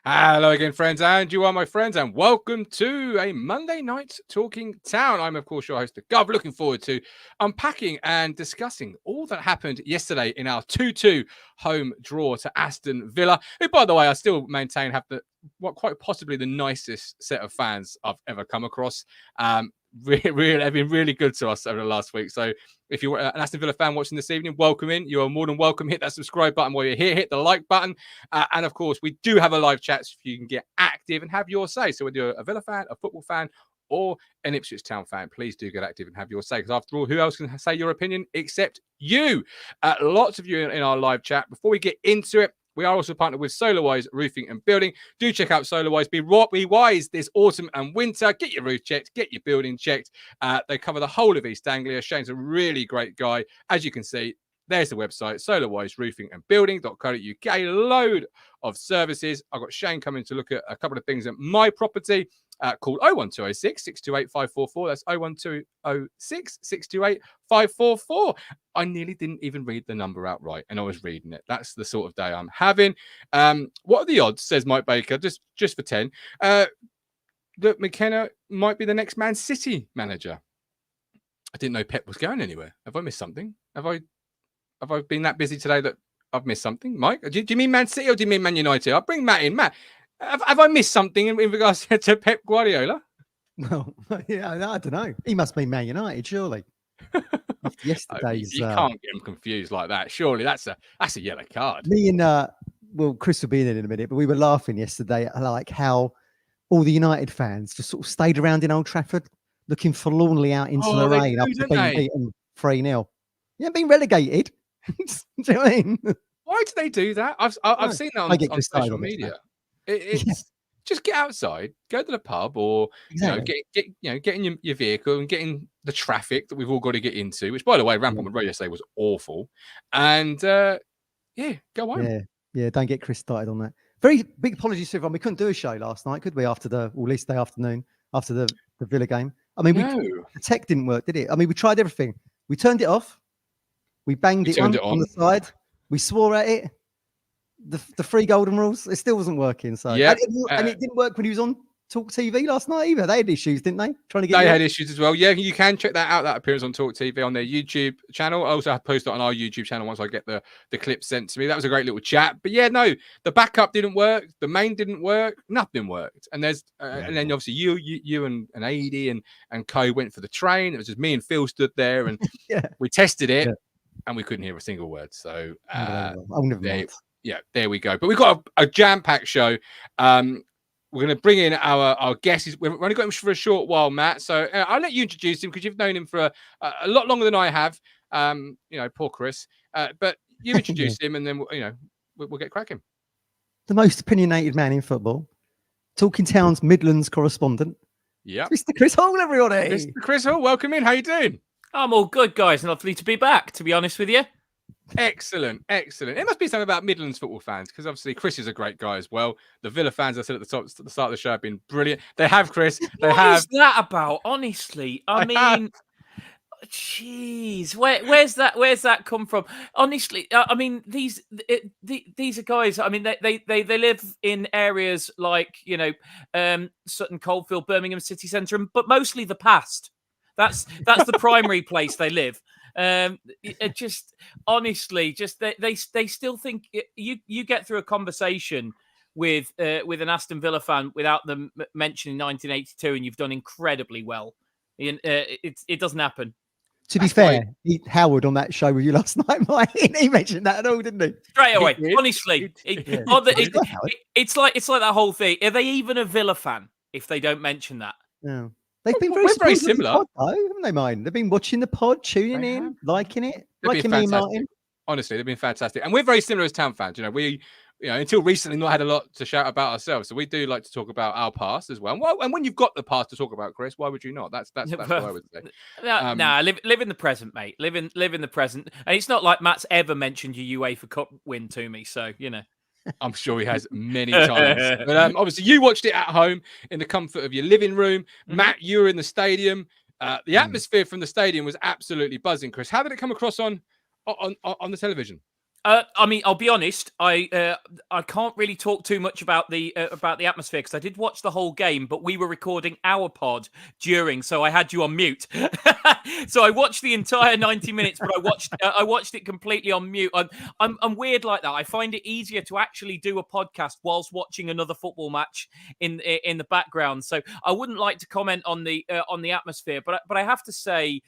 Hello again, friends, and you are my friends, and welcome to a Monday night Talking Town. I'm, of course, your host, the Gov. Looking forward to unpacking and discussing all that happened yesterday in our 2-2 home draw to Aston Villa, who, by the way, I still maintain have quite possibly the nicest set of fans I've ever come across. Really, they've been really good to us over the last week. So if you're an Aston Villa fan watching this evening, welcome in. You are more than welcome. Hit that subscribe button while you're here. Hit the like button. And of course, we do have a live chat so you can get active and have your say. So whether you're a Villa fan, a football fan, or an Ipswich Town fan, please do get active and have your say. Because after all, who else can say your opinion except you? Lots of you in our live chat. Before we get into it, we are also partnered with SolarWise Roofing and Building. Do check out SolarWise. Be wise this autumn and winter. Get your roof checked. Get your building checked. They cover the whole of East Anglia. Shane's a really great guy. As you can see, there's the website, solarwiseroofingandbuilding.co.uk. A load of services. I've got Shane coming to look at a couple of things at my property. Called 01206 628 544. That's 01206 628 544. I nearly didn't even read the number out right, and I was reading it. That's the sort of day I'm having. What are the odds, says Mike Baker, just for 10, that McKenna might be the next Man City manager? I didn't know Pep was going anywhere. Have I missed something? Have I been that busy today that I've missed something? Mike, do you mean Man City or do you mean Man United? I'll bring Matt in. Matt, have I missed something in regards to Pep Guardiola? Well, yeah, I don't know. He must be Man United, surely. After yesterday's, you can't get him confused like that. Surely that's a yellow card. Me and Chris will be in a minute, but we were laughing yesterday at like how all the United fans just sort of stayed around in Old Trafford, looking forlornly out into the rain after being beaten 3-0. Yeah, being relegated. Do you know what I mean? Why do they do that? I've seen that on social media. It's just get outside, go to the pub, or get in your vehicle and get in the traffic that we've all got to get into. Which, by the way, Rampant Road yesterday was awful. And go home. Yeah. Don't get Chris started on that. Very big apologies to everyone. We couldn't do a show last night, could we? After at least the afternoon after the Villa game. I mean, the tech didn't work, did it? I mean, we tried everything. We turned it off. We banged it on the side. We swore at it. The 3 golden rules, it still wasn't working. So and it didn't work when he was on Talk TV last night either. They had issues, didn't they? They had issues as well. Yeah, you can check that out. That appearance on Talk TV on their YouTube channel. I also have posted it on our YouTube channel once I get the clip sent to me. That was a great little chat. But yeah, no, the backup didn't work. The main didn't work. Nothing worked. And there's and then obviously you and Adi and Co went for the train. It was just me and Phil stood there and we tested it and we couldn't hear a single word. So there we go. But we've got a jam-packed show. We're going to bring in our guests. We've only got him for a short while, Matt. So I'll let you introduce him because you've known him for a lot longer than I have. Poor Chris. But you introduce him, and then we'll get cracking. The most opinionated man in football, Talking Town's Midlands correspondent. Yeah, Mr. Chris Hall, everybody. Mr. Chris Hall, welcome in. How you doing? I'm all good, guys. Lovely to be back. To be honest with you. Excellent. It must be something about Midlands football fans because obviously Chris is a great guy as well. The Villa fans, I said at the start of the show, have been brilliant. They have, Chris. What is that about? Honestly, I mean, jeez, where's that come from? Honestly, I mean, these are guys. I mean, they live in areas like Sutton Coldfield, Birmingham city centre, but mostly the past. That's the primary place they live. It just honestly, they still think you get through a conversation with an Aston Villa fan without them mentioning 1982, and you've done incredibly well. It doesn't happen. To be fair, Howard on that show with you last night, Mike, he mentioned that at all, didn't he? Straight away, honestly, it's like that whole thing. Are they even a Villa fan if they don't mention that? Yeah. They've been very similar, haven't they, Mine? They've been watching the pod, tuning in, liking it, liking me, Martin. Honestly, they've been fantastic, and we're very similar as Town fans. We, until recently, not had a lot to shout about ourselves, so we do like to talk about our past as well. And when you've got the past to talk about, Chris, why would you not? That's what I would say. Live in the present, mate. Live in the present, and it's not like Matt's ever mentioned your UEFA Cup win to me, so I'm sure he has many times. But obviously, you watched it at home in the comfort of your living room. Matt, you were in the stadium. The atmosphere from the stadium was absolutely buzzing. Chris, how did it come across on the television? I mean, I'll be honest. I can't really talk too much about the atmosphere because I did watch the whole game, but we were recording our pod during, so I had you on mute. So I watched the entire 90 minutes, but I watched it completely on mute. I'm weird like that. I find it easier to actually do a podcast whilst watching another football match in the background. So I wouldn't like to comment on the atmosphere, but I have to say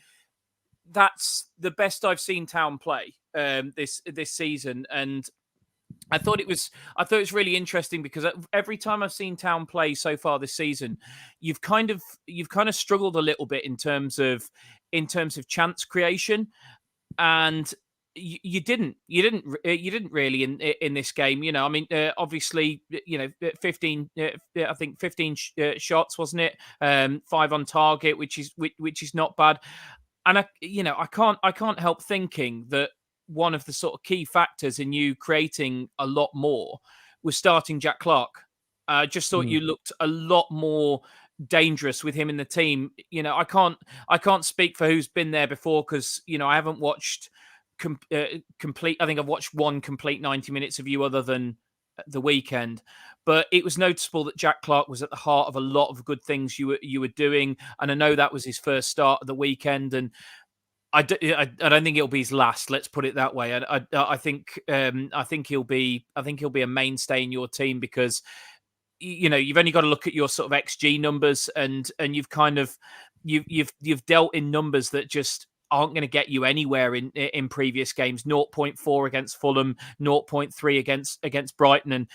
that's the best I've seen Town play this season, and I thought it was really interesting because every time I've seen Town play so far this season, you've kind of struggled a little bit in terms of chance creation, and you didn't really in this game. You know, I mean, obviously, you know, 15, I think 15 shots, wasn't it? 5 on target, which is not bad. And I can't help thinking that one of the sort of key factors in you creating a lot more was starting Jack Clark. I just thought you looked a lot more dangerous with him in the team. You know, I can't speak for who's been there before because, you know, I haven't watched complete. I think I've watched one complete 90 minutes of you other than the weekend. But it was noticeable that Jack Clark was at the heart of a lot of good things you were doing, and I know that was his first start of the weekend, and I don't think it'll be his last. Let's put it that way. I think he'll be a mainstay in your team because you know you've only got to look at your sort of XG numbers, and you've kind of you've dealt in numbers that just aren't going to get you anywhere in previous games. 0.4 against Fulham, 0.3 against Brighton, and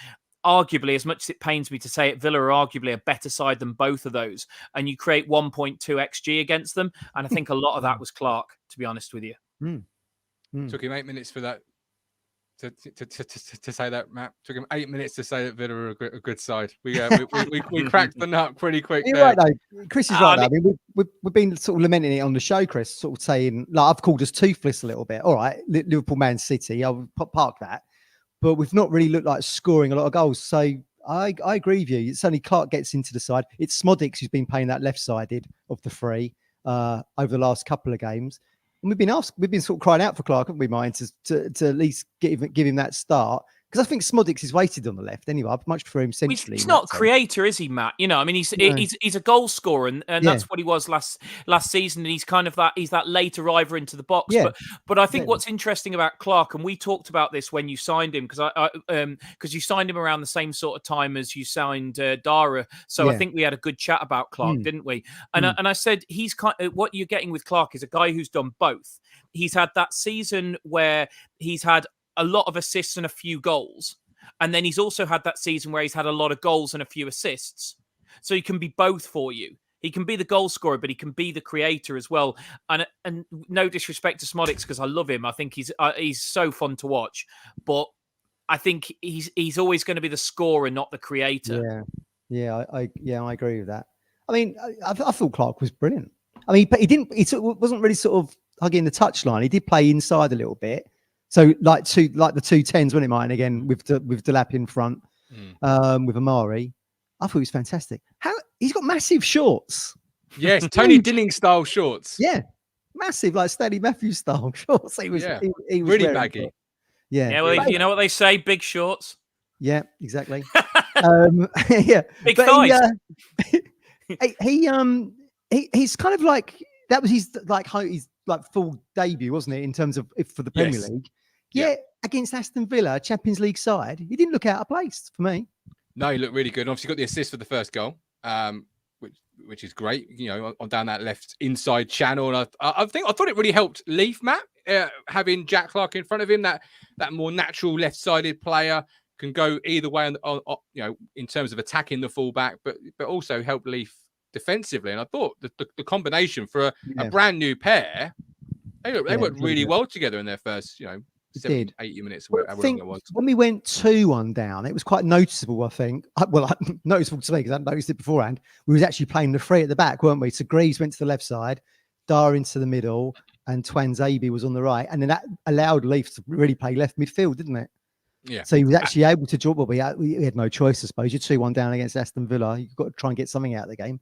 arguably, as much as it pains me to say it, Villa are arguably a better side than both of those. And you create 1.2 XG against them. And I think a lot of that was Clark, to be honest with you. Took him 8 minutes for that to say that, Matt. Took him 8 minutes to say that Villa are a good side. We cracked the nut pretty quick. You're right, though. Chris is right. I mean, we've been sort of lamenting it on the show, Chris, sort of saying, like, I've called us toothless a little bit. All right, Liverpool, Man City, I'll park that. But we've not really looked like scoring a lot of goals. So I agree with you. It's only Clark gets into the side. It's Smodics who's been playing that left-sided of the three over the last couple of games. And we've been sort of crying out for Clark, haven't we, Mine, to at least give him that start. Because I think Smodics is weighted on the left anyway. I'd much prefer him centrally. He's not a creator, is he, Matt? You know, I mean, he's a goal scorer, and that's what he was last season. And he's kind of that late arriver into the box. Yeah. But I think what's interesting about Clark, and we talked about this when you signed him, because you signed him around the same sort of time as you signed Dara. So I think we had a good chat about Clark, didn't we? And I said he's what you're getting with Clark is a guy who's done both. He's had that season where he's had a lot of assists and a few goals. And then he's also had that season where he's had a lot of goals and a few assists. So he can be both for you. He can be the goal scorer, but he can be the creator as well. And no disrespect to Smodics, because I love him. I think he's so fun to watch. But I think he's always going to be the scorer, not the creator. Yeah, I agree with that. I mean, I thought Clark was brilliant. I mean, but he wasn't really sort of hugging the touchline. He did play inside a little bit. So like the 2 10s, wasn't it, mine again with Delap in front, with Amari. I thought he was fantastic. He's got massive shorts. Yes, Tony Dilling style shorts. Yeah, massive, like Stanley Matthews style shorts. He was really baggy. Yeah. Well, you know what they say, big shorts. Yeah, exactly. Yeah, big thighs. He's kind of like that was his full debut, wasn't it, in terms of for the Premier League? Yeah, against Aston Villa, Champions League side, he didn't look out of place for me. No, he looked really good. Obviously, got the assist for the first goal, which is great. You know, on down that left inside channel, and I thought it really helped Leaf, Matt, having Jack Clark in front of him. That more natural left-sided player can go either way, on you know, in terms of attacking the fullback, but also help Leaf defensively. And I thought the combination for a brand new pair, they worked really well together in their first, 70, 80 minutes. I think when we went 2-1 down, it was quite noticeable, I think. Well, noticeable to me because I hadn't noticed it beforehand. We was actually playing the three at the back, weren't we? So Greaves went to the left side, Dar into the middle, and Twanzebe was on the right. And then that allowed Leaf to really play left midfield, didn't it? Yeah. So he was actually able to draw. Well, we had no choice, I suppose. You're 2-1 down against Aston Villa. You've got to try and get something out of the game.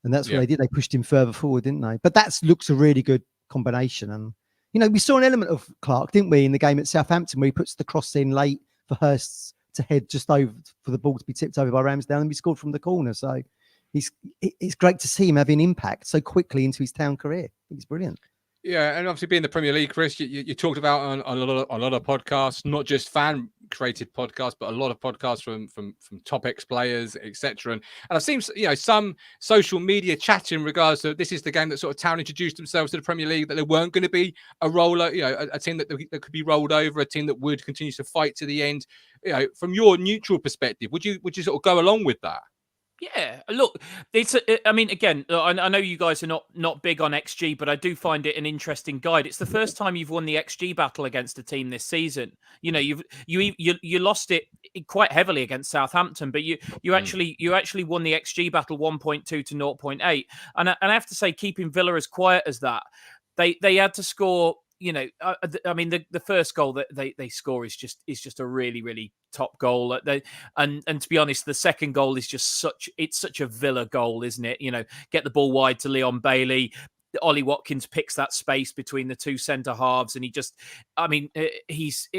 And that's what they did. They pushed him further forward, didn't they? But that looks a really good combination. And You know, we saw an element of Clark, didn't we, in the game at Southampton, where he puts the cross in late for Hurst to head just over for the ball to be tipped over by Ramsdale, and we scored from the corner. So it's great to see him having impact so quickly into his Town career. I think it's brilliant. Yeah, and obviously being the Premier League, Chris, you talked about on a lot of podcasts, not just fan created podcasts, but a lot of podcasts from top ex-players, etc. And I've seen some social media chat in regards to this is the game that sort of Town introduced themselves to the Premier League, that there weren't going to be a roller, a team that could be rolled over, a team that would continue to fight to the end. From your neutral perspective, would you sort of go along with that? Yeah, look, I mean, again, I know you guys are not big on XG, but I do find it an interesting guide. It's the first time you've won the XG battle against a team this season. You know, you lost it quite heavily against Southampton, but you actually won the XG battle 1.2 to 0.8. And I have to say, keeping Villa as quiet as that, they had to score. You know, I mean, the first goal that they score is just a really, really top goal. And to be honest, the second goal is just such a Villa goal, isn't it? You know, get the ball wide to Leon Bailey. Ollie Watkins picks that space between the two centre halves, and he's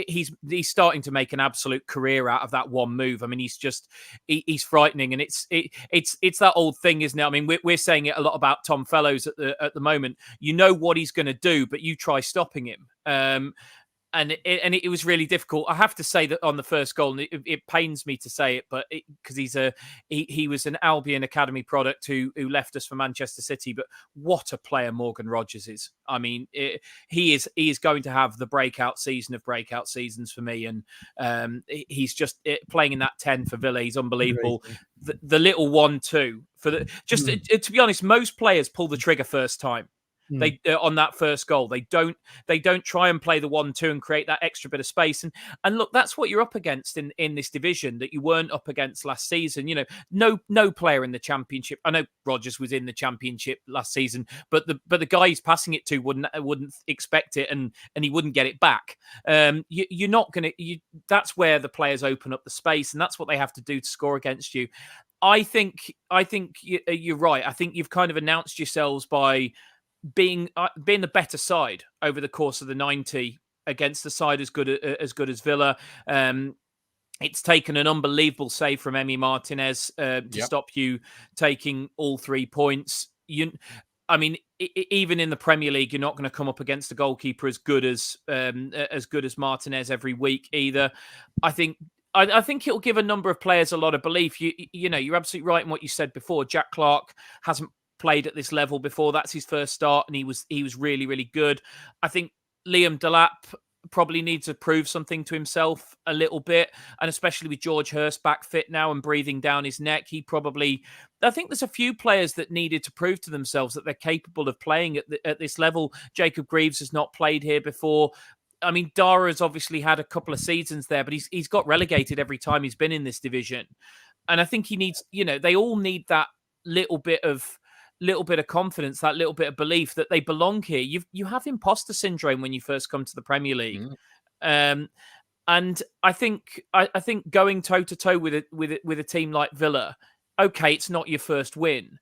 starting to make an absolute career out of that one move. I mean, he's frightening, and it's that old thing, isn't it? I mean, we're saying it a lot about Tom Fellows at the moment. You know what he's going to do, but you try stopping him. And it was really difficult. I have to say that on the first goal, and it pains me to say it, but because he was an Albion Academy product who left us for Manchester City. But what a player Morgan Rogers is! I mean, he is going to have the breakout season of breakout seasons for me, and he's just playing in that 10 for Villa. He's unbelievable. The little 1-2 for to be honest, most players pull the trigger first time. They on that first goal, they don't try and play the 1-2 and create that extra bit of space. And look, that's what you're up against in this division that you weren't up against last season. You know, no player in the Championship. I know Rodgers was in the Championship last season, but the guy he's passing it to wouldn't expect it, and he wouldn't get it back. You're not gonna. That's where the players open up the space, and that's what they have to do to score against you. I think you're right. I think you've kind of announced yourselves by being the better side over the course of the 90 against the side as good as Villa. It's taken an unbelievable save from Emi Martinez to stop you taking all 3 points. Even in the Premier League, you're not going to come up against a goalkeeper as good as Martinez every week either. I think it'll give a number of players a lot of belief. You know, you're absolutely right in what you said before. Jack Clark hasn't played at this level before. That's his first start, and he was really, really good. I think Liam Delap probably needs to prove something to himself a little bit, and especially with George Hurst back fit now and breathing down his neck, I think there's a few players that needed to prove to themselves that they're capable of playing at this level. Jacob Greaves has not played here before. I mean, Dara's obviously had a couple of seasons there, but he's got relegated every time he's been in this division. And I think he needs, they all need that little bit of confidence, that little bit of belief that they belong here. You have imposter syndrome when you first come to the Premier League. And I think going toe to toe with a team like Villa, okay, it's not your first win,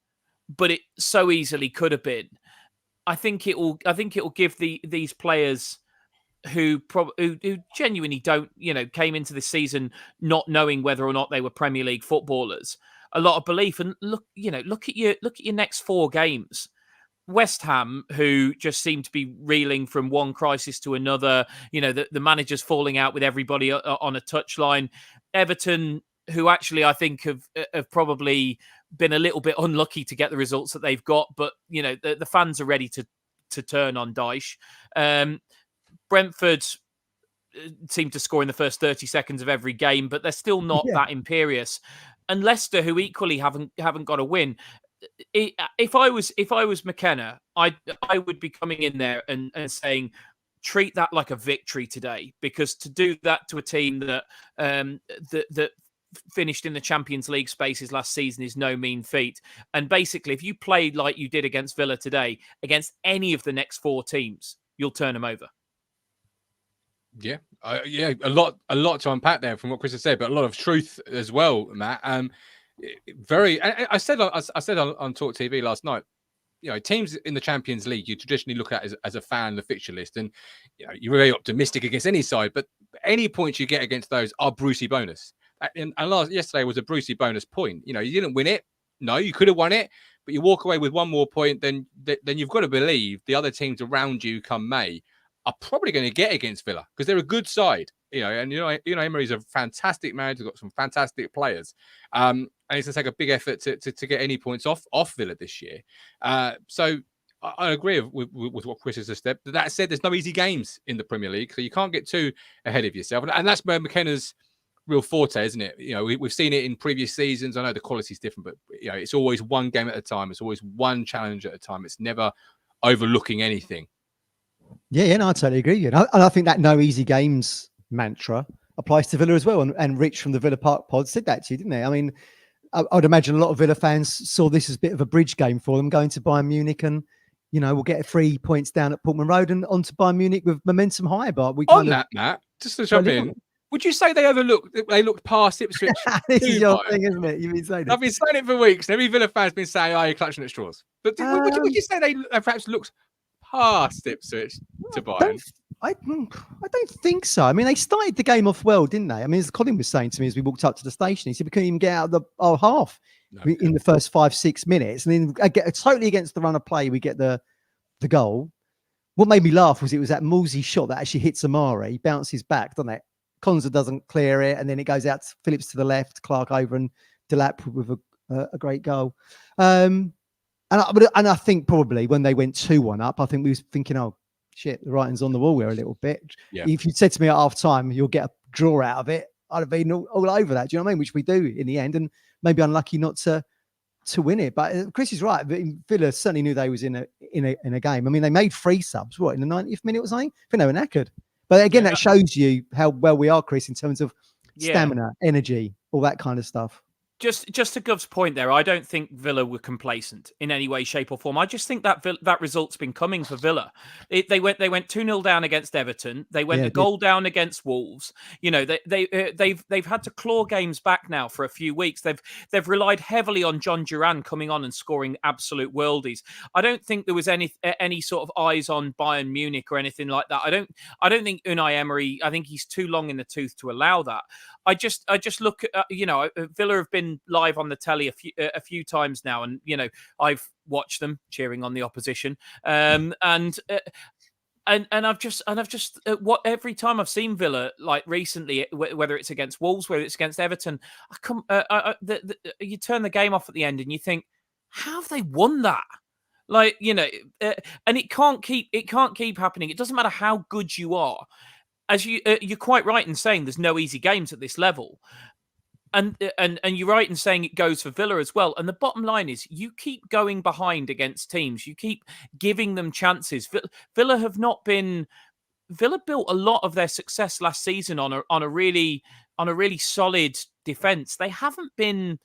but it so easily could have been. I think it will give these players who genuinely don't, came into this season not knowing whether or not they were Premier League footballers, a lot of belief. And look at your next 4 games. West Ham, who just seem to be reeling from one crisis to another. The manager's falling out with everybody on a touchline. Everton, who actually I think have probably been a little bit unlucky to get the results that they've got, but the fans are ready to turn on Dyche. Brentford seem to score in the first 30 seconds of every game, but they're still not that imperious. And Leicester, who equally haven't got a win. If I was McKenna, I would be coming in there and saying, treat that like a victory today, because to do that to a team that that finished in the Champions League spaces last season is no mean feat. And basically, if you played like you did against Villa today, against any of the next 4 teams, you'll turn them over. Yeah, a lot to unpack there from what Chris has said, but a lot of truth as well, Matt. I said on Talk TV last night, teams in the Champions League you traditionally look at as a fan the fixture list, and you're very optimistic against any side, but any points you get against those are Brucey bonus. And yesterday was a Brucey bonus point. You didn't win it. No, you could have won it, but you walk away with one more point. Then you've got to believe the other teams around you come May are probably going to get against Villa because they're a good side. Emery's a fantastic manager. He's got some fantastic players. And it's going to take a big effort to get any points off Villa this year. So I agree with what Chris has said. That said, there's no easy games in the Premier League, so you can't get too ahead of yourself. And that's where McKenna's real forte, isn't it? We've seen it in previous seasons. I know the quality is different, but it's always one game at a time. It's always one challenge at a time. It's never overlooking anything. Yeah, no, I totally agree. And I think that no easy games mantra applies to Villa as well. And Rich from the Villa Park pod said that to you, didn't they? I mean, I'd imagine a lot of Villa fans saw this as a bit of a bridge game for them, going to Bayern Munich and, we'll get 3 points down at Portman Road and on to Bayern Munich with momentum high. But Matt, just to jump in, would you say they looked past Ipswich? This is your thing, isn't it? You've been saying I've been saying it for weeks. Every Villa fan's been saying, "Oh, you're clutching at straws." But would you say they perhaps looked past Ipswich to Bayern? I don't think so. I mean, they started the game off well, didn't they? I mean, as Colin was saying to me as we walked up to the station, he said we couldn't even get out of our half in the first 5-6 minutes, and then totally against the run of play, we get the goal. What made me laugh was it was that Morsy shot that actually hits Amari, bounces back, doesn't it? Konza doesn't clear it, and then it goes out to Phillips to the left, Clark over, and Delap with a great goal. And I think probably when they went 2-1 up, I think we was thinking, oh shit, the writing's on the wall here a little bit. Yeah. If you'd said to me at half time, you'll get a draw out of it, I'd have been all over that. Do you know what I mean? Which we do in the end, and maybe unlucky not to win it. But Chris is right. Villa certainly knew they was in a game. I mean, they made 3 subs. What, in the 90th minute or something? I think they were knackered. But again, that shows you how well we are, Chris, in terms of stamina, energy, all that kind of stuff. Just to Gov's point there, I don't think Villa were complacent in any way, shape, or form. I just think that that result's been coming for Villa. They went 2-0 down against Everton. They went a goal down against Wolves. They've had to claw games back now for a few weeks. They've relied heavily on John Duran coming on and scoring absolute worldies. I don't think there was any sort of eyes on Bayern Munich or anything like that. I don't think Unai Emery. I think he's too long in the tooth to allow that. I just look at Villa have been live on the telly a few times now, and I've watched them cheering on the opposition, and I've just every time I've seen Villa, like recently, whether it's against Wolves, whether it's against Everton, you turn the game off at the end and you think, how have they won that? And it can't keep happening. It doesn't matter how good you are. As you're quite right in saying there's no easy games at this level. And you're right in saying it goes for Villa as well. And the bottom line is you keep going behind against teams. You keep giving them chances. Villa built a lot of their success last season on a really solid defense. They haven't been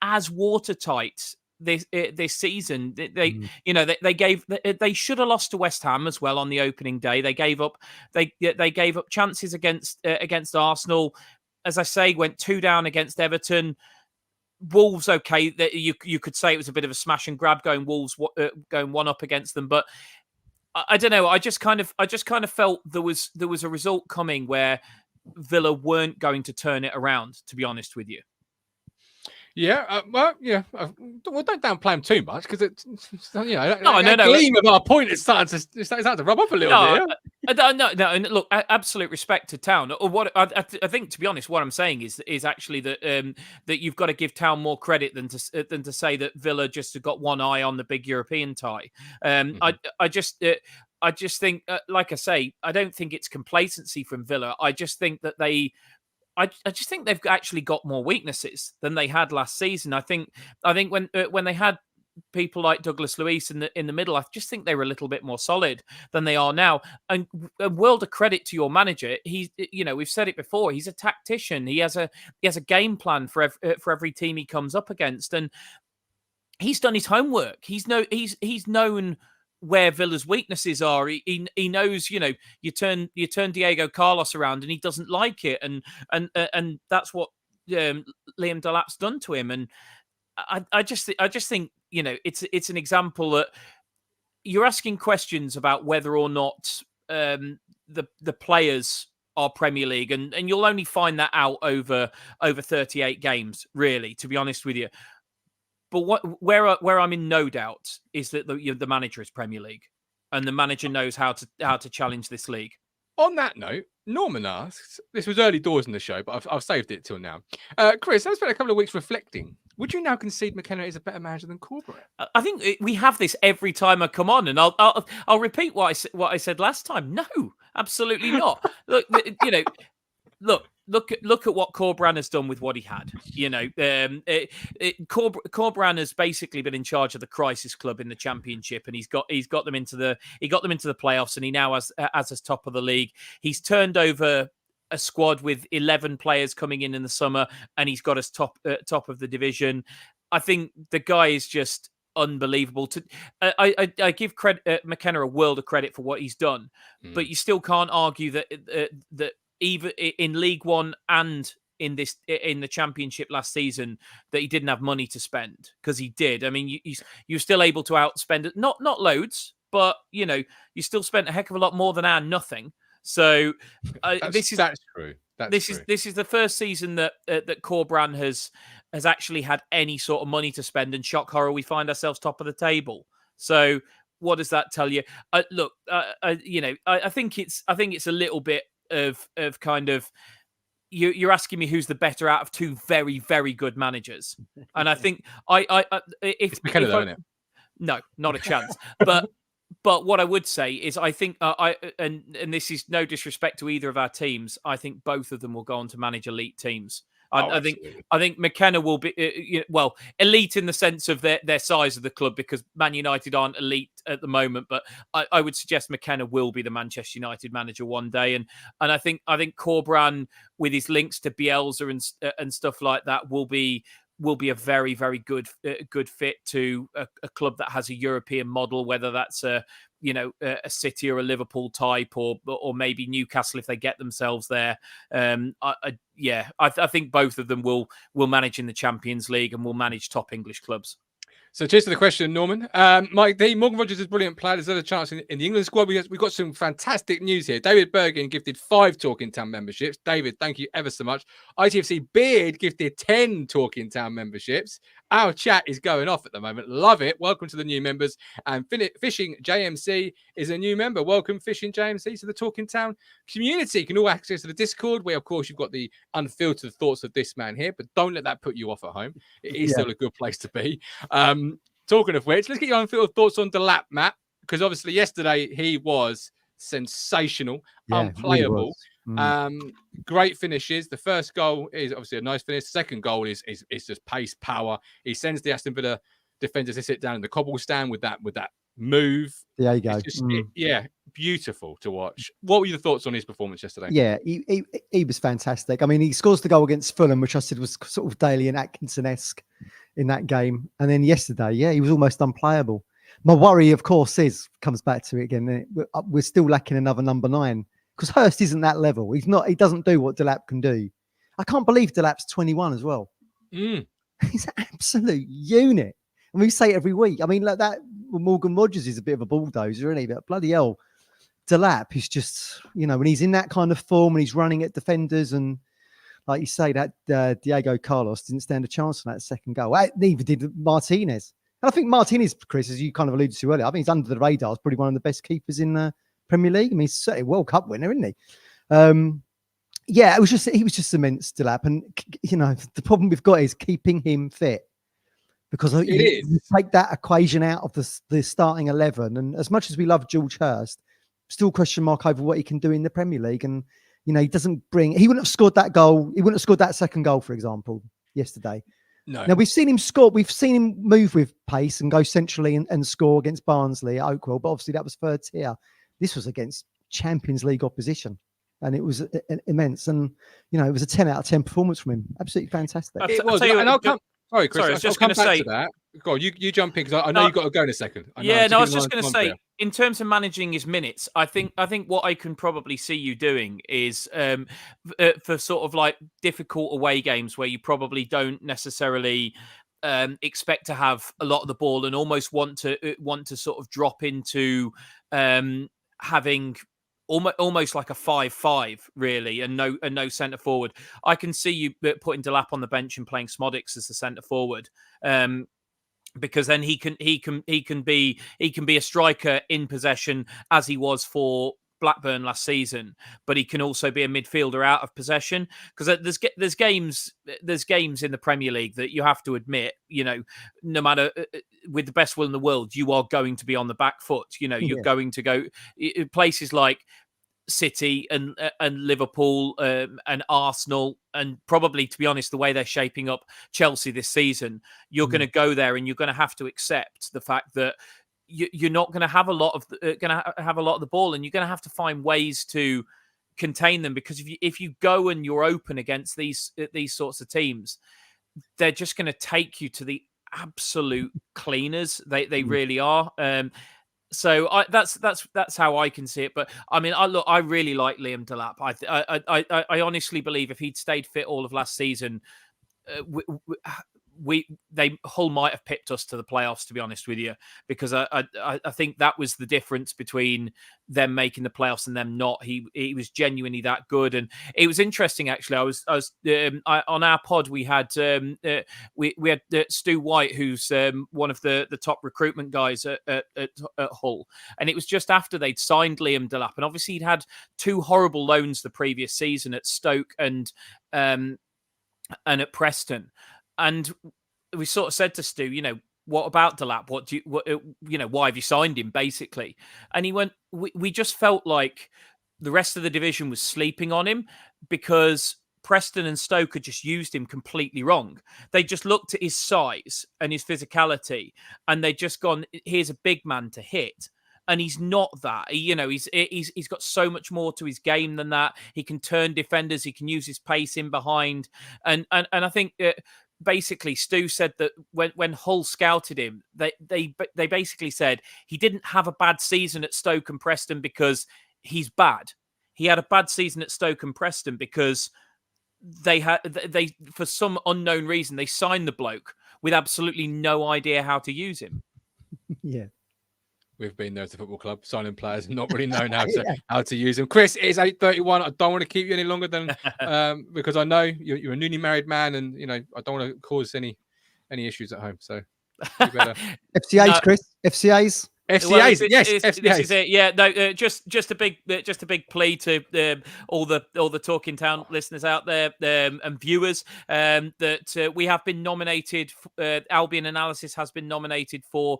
as watertight this season. They should have lost to West Ham as well on the opening day. They gave up chances against Arsenal. As I say, went 2 down against Everton. Wolves, okay, that you could say it was a bit of a smash and grab going 1 up against them, but I don't know. I just kind of felt there was a result coming where Villa weren't going to turn it around. To be honest with you. Yeah, well, don't downplay them too much because it's no. Gleam of our point is starting to rub off a little bit. No. And look, absolute respect to Town. Or what I think, to be honest, what I'm saying is actually that you've got to give Town more credit than to say that Villa just have got one eye on the big European tie. I just think, like I say, I don't think it's complacency from Villa. I just think that I just think they've actually got more weaknesses than they had last season. I think when they had people like Douglas Luiz in the middle, I just think they were a little bit more solid than they are now. And a world of credit to your manager. We've said it before. He's a tactician. He has a game plan for every team he comes up against, and he's done his homework. He's known where Villa's weaknesses are. He knows, you turn Diego Carlos around and he doesn't like it, and that's what Liam Delap's done to him. And I just think, it's an example that you're asking questions about whether or not the players are Premier League, and you'll only find that out over 38 games, really, to be honest with you. But where I'm in no doubt is that the manager is Premier League, and the manager knows how to challenge this league. On that note, Norman asks, this was early doors in the show, but I've saved it till now. Chris, I've spent a couple of weeks reflecting. Would you now concede McKenna is a better manager than Corberán? I think we have this every time I come on, and I'll repeat what I said last time. No, absolutely not. Look, Look at what Corberán has done with what he had. Corberán has basically been in charge of the crisis club in the Championship, and he's got them into the playoffs, and he now has as top of the league. He's turned over a squad with 11 players coming in the summer, and he's got us top of the division. I think the guy is just unbelievable. I give McKenna a world of credit for what he's done, but you still can't argue that even in League One and in the Championship last season that he didn't have money to spend, because he did. I mean, you're still able to outspend it, not loads, but you still spent a heck of a lot more than our nothing. So that's true. This is the first season that Corberán has actually had any sort of money to spend, and shock horror, we find ourselves top of the table. So what does that tell you? I think it's a little bit of kind of you're asking me who's the better out of two very, very good managers, and I think it's McKenna, though, isn't it? No, not a chance. But what I would say is, I think and this is no disrespect to either of our teams, I think both of them will go on to manage elite teams. I think McKenna will be elite in the sense of their size of the club, because Man United aren't elite at the moment. But I would suggest McKenna will be the Manchester United manager one day, and I think Corberán, with his links to Bielsa and stuff like that, will be a very, very good fit to a club that has a European model, whether that's a City or a Liverpool type, or maybe Newcastle if they get themselves there. I think both of them will manage in the Champions League and will manage top English clubs. So cheers to the question, Norman. Mike D, Morgan Rogers is a brilliant player. There's another chance in the England squad. We've got some fantastic news here. David Bergen gifted 5 Talking Town memberships. David, thank you ever so much. ITFC Beard gifted 10 Talking Town memberships. Our chat is going off at the moment. Love it. Welcome to the new members. And Fishing JMC is a new member. Welcome, Fishing JMC, to the Talking Town community. You can all access to the Discord, where, of course, you've got the unfiltered thoughts of this man here, but don't let that put you off at home. It is still a good place to be. Talking of which, let's get your unfiltered thoughts on Delap, Matt, because obviously yesterday he was sensational, unplayable. Really great finishes. The first goal is obviously a nice finish. The second goal is just pace, power. He sends the Aston Villa defenders to sit down in the cobble stand with that move. There you go. Beautiful to watch. What were your thoughts on his performance yesterday? Yeah, he was fantastic. I mean, he scores the goal against Fulham, which I said was sort of Daly and Atkinson-esque in that game. And then yesterday, he was almost unplayable. My worry, of course, comes back to it again. We're still lacking another number 9, because Hurst isn't that level. He doesn't do what Delap can do. I can't believe Delap's 21 as well. He's an absolute unit. And we say it every week. I mean, like that, Morgan Rogers is a bit of a bulldozer, isn't he? But bloody hell, Delap is just, when he's in that kind of form and he's running at defenders, and like you say, that Diego Carlos didn't stand a chance on that second goal. Neither did Martinez. And I think Martinez, Chris, as you kind of alluded to earlier, I think he's under the radar. He's probably one of the best keepers in the Premier League. I mean, he's certainly a World Cup winner, isn't he? He was just immense, Delap. And, the problem we've got is keeping him fit. Because you take that equation out of the starting 11, and as much as we love George Hurst, still question mark over what he can do in the Premier League. And he wouldn't have scored that goal. He wouldn't have scored that second goal, for example, yesterday. No. Now we've seen him score. We've seen him move with pace and go centrally and score against Barnsley at Oakwell. But obviously that was third tier. This was against Champions League opposition. And it was immense. And, it was a 10 out of 10 performance from him. Absolutely fantastic. It was. And I'll come... Sorry, Chris. I was just going to say that. Go on, you jump in, because I know you've got to go in a second. I was just going to say, in terms of managing his minutes, I think what I can probably see you doing is for sort of like difficult away games where you probably don't necessarily expect to have a lot of the ball and almost want to sort of drop into having almost like a 5-5 really, and no centre forward. I can see you putting Delap on the bench and playing Smodics as the centre forward. Because then he can be a striker in possession as he was for Blackburn last season, but he can also be a midfielder out of possession. Because there's games in the Premier League that you have to admit, no matter with the best will in the world, you are going to be on the back foot. You're going to go places like City and Liverpool and Arsenal, and probably, to be honest, the way they're shaping up Chelsea this season, you're going to go there and you're going to have to accept the fact that you're not going to have a lot of the ball, and you're going to have to find ways to contain them. Because if you go and you're open against these sorts of teams, they're just going to take you to the absolute cleaners. They really are. So that's how I can see it. But I mean, I really like Liam Delap. I honestly believe if he'd stayed fit all of last season, Hull might have pipped us to the playoffs, to be honest with you, because I think that was the difference between them making the playoffs and them not. He was genuinely that good, and it was interesting actually. I was on our pod we had Stu White, who's one of the top recruitment guys at Hull, and it was just after they'd signed Liam Delap, and obviously he'd had 2 horrible loans the previous season at Stoke and at Preston. And we sort of said to Stu, what about Delap? Why have you signed him, basically? And he went, we just felt like the rest of the division was sleeping on him because Preston and Stoke had just used him completely wrong. They just looked at his size and his physicality, and they'd just gone, here's a big man to hit. And he's not that. He's got so much more to his game than that. He can turn defenders. He can use his pace in behind. And I think basically Stu said that when Hull scouted him, they basically said he didn't have a bad season at Stoke and Preston because he's bad. He had a bad season at Stoke and Preston because they for some unknown reason they signed the bloke with absolutely no idea how to use him. Yeah. We've been there at the football club, signing players and not really knowing how to use them. Chris, it is 8:31. I don't want to keep you any longer than because I know you're a newly married man, and I don't want to cause any issues at home. So you better FCAs, Chris. FCAs. FCAs, yes, FCAs. This is it. Yeah, no, just a big plea to all the Talking Town listeners out there and viewers that we have been nominated. Albion Analysis has been nominated for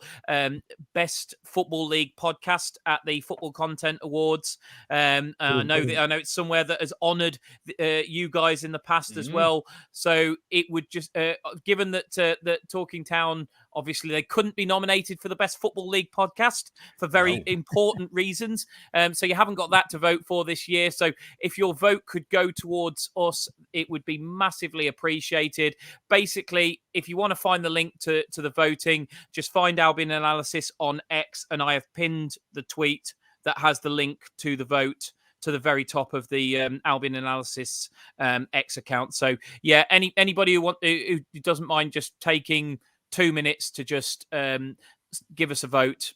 Best Football League Podcast at the Football Content Awards. I know it's somewhere that has honoured you guys in the past as well. So it would just given that Talking Town, obviously they couldn't be nominated for the Best Football League Podcast for very important reasons. So you haven't got that to vote for this year. So if your vote could go towards us, it would be massively appreciated. Basically, if you want to find the link to the voting, just find Albion Analysis on X, and I have pinned the tweet that has the link to the vote to the very top of the Albion Analysis X account. So yeah, anybody who doesn't mind just taking 2 minutes to just give us a vote,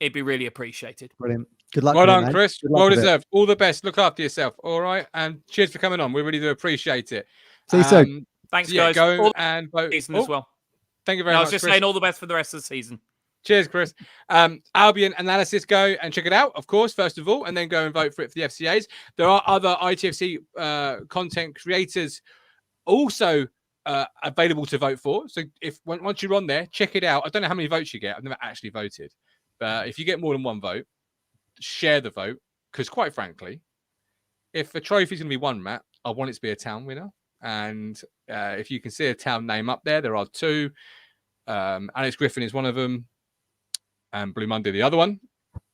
it'd be really appreciated. Brilliant. Good luck. Well done, Chris. Well deserved. All the best. Look after yourself. All right. And cheers for coming on. We really do appreciate it. See you soon. Thanks, guys. Go and vote. Season as well. Thank you very much. I was just saying all the best for the rest of the season. Cheers, Chris. Albion Analysis, go and check it out, of course, first of all, and then go and vote for it for the FCAs. There are other ITFC content creators also available to vote for. So once you're on there, check it out. I don't know how many votes you get. I've never actually voted. But if you get more than one vote, share the vote. Because quite frankly, if a trophy is going to be won, Matt, I want it to be a town winner. And if you can see a town name up there are 2. Alex Griffin is one of them. And Blue Monday, the other one.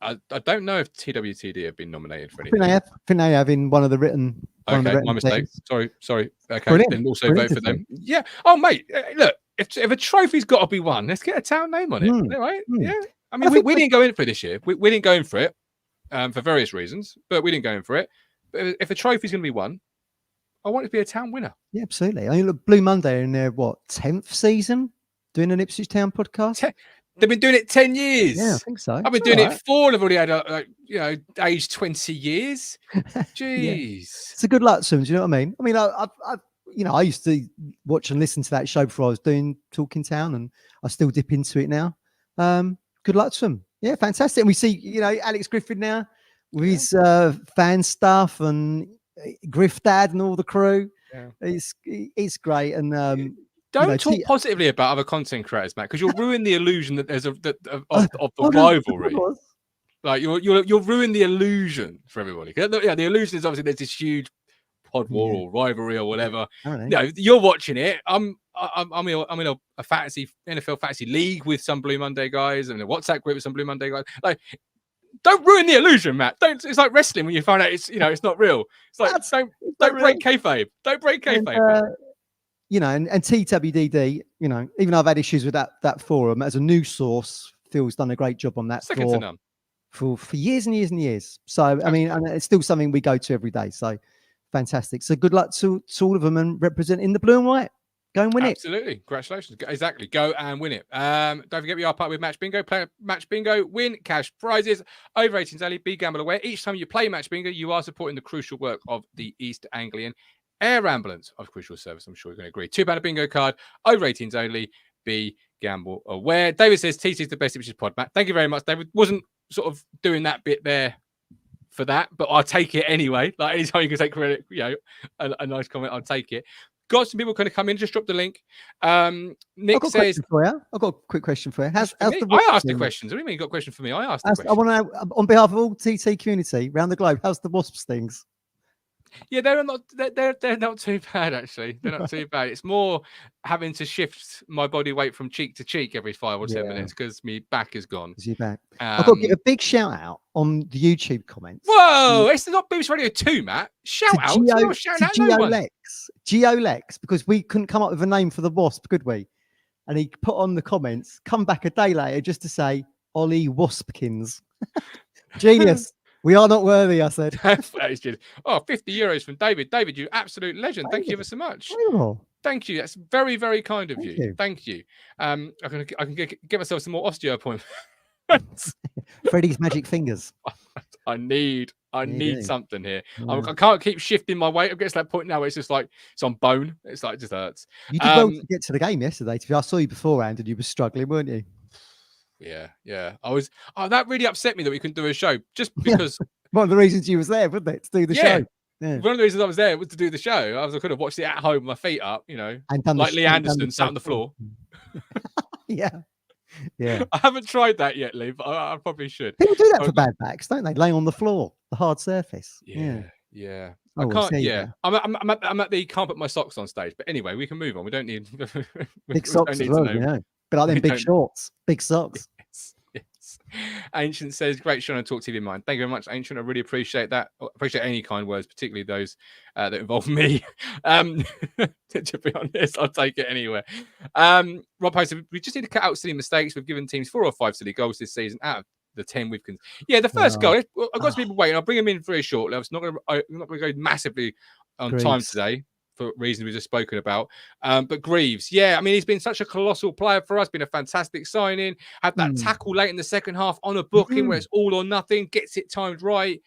I don't know if TWTD have been nominated for anything. I think they have in one of the written. Okay, my mistake. Sorry. Okay, brilliant. Then also vote for them. Yeah. Oh, mate, look, if a trophy's got to be won, let's get a town name on it. Right? Yeah. I mean, we didn't go in for it this year. We didn't go in for it for various reasons, but we didn't go in for it. But if a trophy's going to be won, I want it to be a town winner. Yeah, absolutely. I mean, look, Blue Monday in their 10th season doing an Ipswich Town podcast? They've been doing it 10 years. Yeah, I think so. I've been doing it 4. I've already had, age 20 years. Jeez. It's a good luck to them. Do you know what I mean? I mean, I used to watch and listen to that show before I was doing Talking Town, and I still dip into it now. Good luck to them. Yeah, fantastic. And we see, Alex Griffin now with his fan stuff and Griff Dad and all the crew. Yeah. It's great. And don't talk positively about other content creators, Matt, because you'll ruin the illusion that there's of the rivalry. Like you'll ruin the illusion for everybody. Yeah, the illusion is obviously there's this huge pod war or rivalry or whatever. You're watching it. I'm in a fantasy NFL fantasy league with some Blue Monday guys and a WhatsApp group with some Blue Monday guys. Like, don't ruin the illusion, Matt. Don't. It's like wrestling when you find out it's it's not real. It's like don't break kayfabe. Don't break kayfabe. And TWDD, even though I've had issues with that forum, as a news source, Phil's done a great job on that for years and years and years. So, I mean, and it's still something we go to every day. So, fantastic. So, good luck to all of them and representing the blue and white. Go and win it. Absolutely. Congratulations. Exactly. Go and win it. Don't forget we are part with Match Bingo. Play Match Bingo. Win cash prizes. Over 18s only. Be gamble aware. Each time you play Match Bingo, you are supporting the crucial work of the East Anglian Air Ambulance of Crucial Service. I'm sure you're going to agree. £2 bingo card. Over 18s only. Be gamble aware. David says TC is the best Ipswich pod, Matt. Thank you very much, David. Wasn't sort of doing that bit there for that, but I'll take it anyway. Like anytime you can take credit, a nice comment, I'll take it. Got some people kind of come in. Just drop the link. Nick says, I've got a quick question for you. I asked the questions. What do you mean you got a question for me? I asked the question. I want to know, on behalf of all TT community around the globe, how's the Wasps things? Yeah, they're not too bad, actually. They're not too bad. It's more having to shift my body weight from cheek to cheek every 5 or 10 minutes because my back is gone. Is your back? I've got to give a big shout out on the YouTube comments. Whoa, it's not Boots Radio 2, Matt. Shout out. Geolex, because we couldn't come up with a name for the Wasp, could we? And he put on the comments, come back a day later just to say, Ollie Waspkins. Genius. We are not worthy, I said. Oh, 50 euros from David. David, you absolute legend. Thank you ever so much. Thank you. That's very, very kind of you. Thank you. I can get myself some more osteo appointments. Freddie's magic fingers. I need something here. I can't keep shifting my weight. It gets to that point now where it's just like it's on bone. It's like it just hurts. You did well to get to the game yesterday. I saw you beforehand and you were struggling, weren't you? Yeah. I was. Oh, that really upset me that we couldn't do a show just because. One of the reasons you was there, wasn't it, to do the show? Yeah. One of the reasons I was there was to do the show. I could have watched it at home, with my feet up, and like Lee Anderson sat on the floor. Yeah. I haven't tried that yet, Lee, but I probably should. People do that for bad backs, don't they? Lay on the floor, the hard surface. Yeah. I can't. Yeah, I'm at the can't put my socks on stage. But anyway, we can move on. We don't need big socks as well. But like them big shorts, big socks. Yes. Ancient says, great show on Talk TV Mind. Thank you very much, Ancient. I really appreciate that. Appreciate any kind words, particularly those that involve me. To be honest, I'll take it anywhere. Rob posted, we just need to cut out silly mistakes. We've given teams 4 or 5 silly goals this season out of the 10 we've the first goal. I've got some people waiting. I'll bring them in very shortly. I'm not going to go massively on time today, for reasons we've just spoken about. But Greaves, I mean, he's been such a colossal player for us, been a fantastic signing, had that tackle late in the second half on a booking where it's all or nothing, gets it timed right.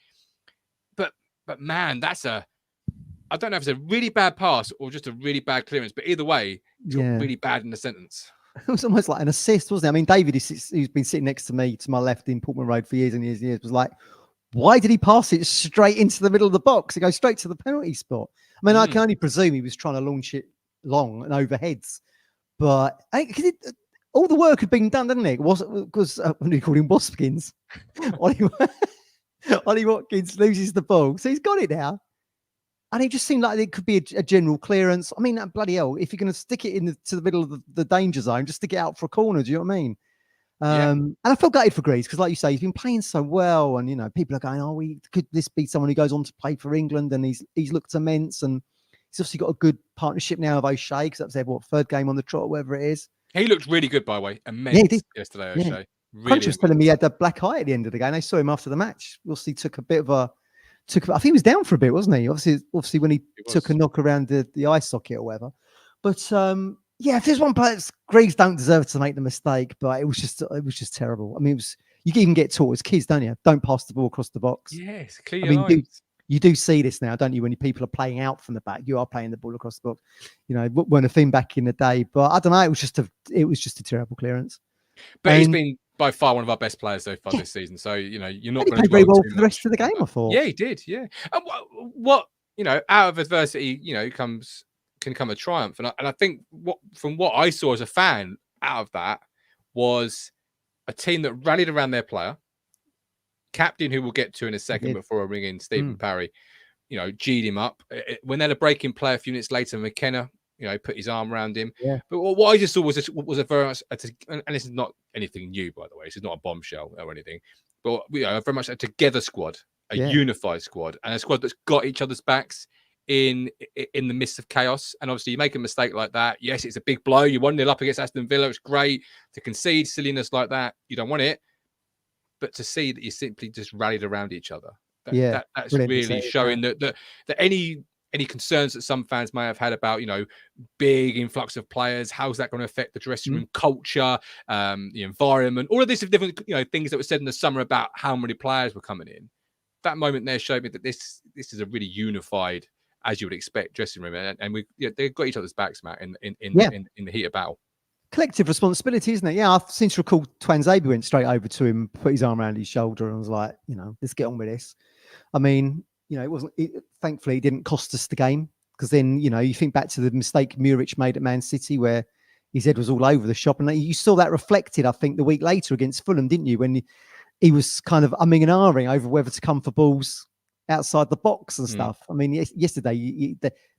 But man, I don't know if it's a really bad pass or just a really bad clearance, but either way, it's really bad in the sentence. It was almost like an assist, wasn't it? I mean, David, who's been sitting next to me, to my left in Portman Road for years and years and years, was like, why did he pass it straight into the middle of the box? It goes straight to the penalty spot. I mean, I can only presume he was trying to launch it long and overheads. But all the work had been done, didn't it? Because when we called him Waspkins, Ollie Watkins loses the ball. So he's got it now. And it just seemed like it could be a general clearance. I mean, bloody hell, if you're going to stick it to the middle of the danger zone, just stick it out for a corner. Do you know what I mean? And I felt gutted for Greaves because, like you say, he's been playing so well, and people are going, could this be someone who goes on to play for England? And he's looked immense, and he's obviously got a good partnership now with O'Shea because that's their third game on the trot, or whatever it is. He looked really good, by the way, immense yesterday. O'Shea, Crunch was telling me he had the black eye at the end of the game. They saw him after the match. Obviously, took a bit of I think he was down for a bit, wasn't he? Obviously when he took a knock around the eye socket or whatever. But Yeah, if there's one player, Greaves don't deserve to make the mistake, but it was just terrible. I mean, you can even get taught as kids, don't you? Don't pass the ball across the box. Yes, clear I your mean, lines. you do see this now, don't you? When people are playing out from the back, you are playing the ball across the box. You know, weren't a thing back in the day, but I don't know. It was just a terrible clearance. But he's been by far one of our best players so far this season. So you're not going to play very well too for the rest much of the game. I thought. Yeah, he did. Yeah, and what out of adversity, can come a triumph. And I think from what I saw as a fan out of that was a team that rallied around their player, captain, who we'll get to in a second before I ring in Stephen Parry, G'd him up. When they had a breaking play a few minutes later, McKenna, put his arm around him. Yeah. But what I just saw was a very much, and this is not anything new, by the way. This is not a bombshell or anything, but very much a together squad, a unified squad, and a squad that's got each other's backs in the midst of chaos. And obviously, you make a mistake like that. Yes, it's a big blow. You 1-0 up against Aston Villa. It's great to concede silliness like that. You don't want it, but to see that you simply just rallied around each other. That's really showing that any concerns that some fans may have had about, big influx of players, how's that going to affect the dressing room culture, the environment, all of these different, things that were said in the summer about how many players were coming in. That moment there showed me that this is a really unified, as you would expect, dressing room, and they've got each other's backs, Matt, in the heat of battle. Collective responsibility, isn't it? Yeah, I seem to recall Twanzebe went straight over to him, put his arm around his shoulder, and was like, let's get on with this. I mean, thankfully it didn't cost us the game, because then, you think back to the mistake Muric made at Man City where his head was all over the shop. And you saw that reflected, I think, the week later against Fulham, didn't you? When he was kind of umming and ahhing over whether to come for balls outside the box and stuff. I mean, yesterday,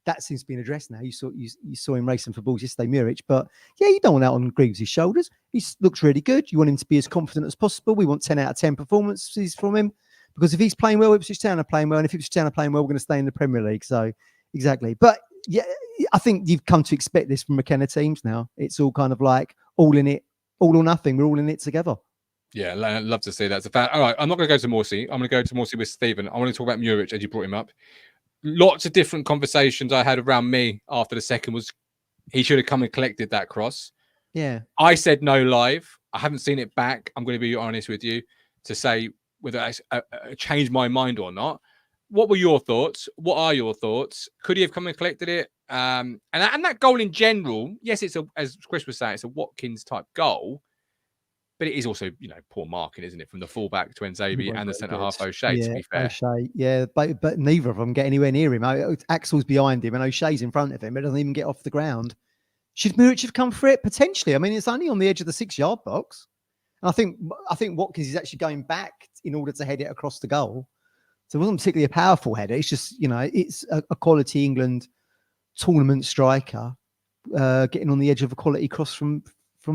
that seems to be addressed now. You saw him racing for balls yesterday, Muric. But yeah, you don't want that on Greaves' shoulders. He looks really good. You want him to be as confident as possible. We want 10 out of 10 performances from him. Because if he's playing well, Ipswich Town are playing well. And if Ipswich Town are playing well, we're going to stay in the Premier League. So, exactly. But yeah, I think you've come to expect this from McKenna teams now. It's all kind of like all in it, all or nothing. We're all in it together. Yeah, I'd love to see that. It's a fact. All right, I'm not going to go to Morsy. I'm going to go to Morsy with Stephen. I want to talk about Muric, as you brought him up. Lots of different conversations I had around me after the second was he should have come and collected that cross. Yeah. I said no live. I haven't seen it back. I'm going to be honest with you to say whether I changed my mind or not. What were your thoughts? What are your thoughts? Could he have come and collected it? And that goal in general, yes, it's as Chris was saying, it's a Watkins type goal, but it is also, poor marking, isn't it? From the fullback to Nzabi and the centre half O'Shea, to be fair. O'Shea, yeah, but neither of them get anywhere near him. Axel's behind him and O'Shea's in front of him. It doesn't even get off the ground. Should Muric have come for it? Potentially. I mean, it's only on the edge of the 6-yard box. And I think Watkins is actually going back in order to head it across the goal. So it wasn't particularly a powerful header. It's just, it's a quality England tournament striker getting on the edge of a quality cross from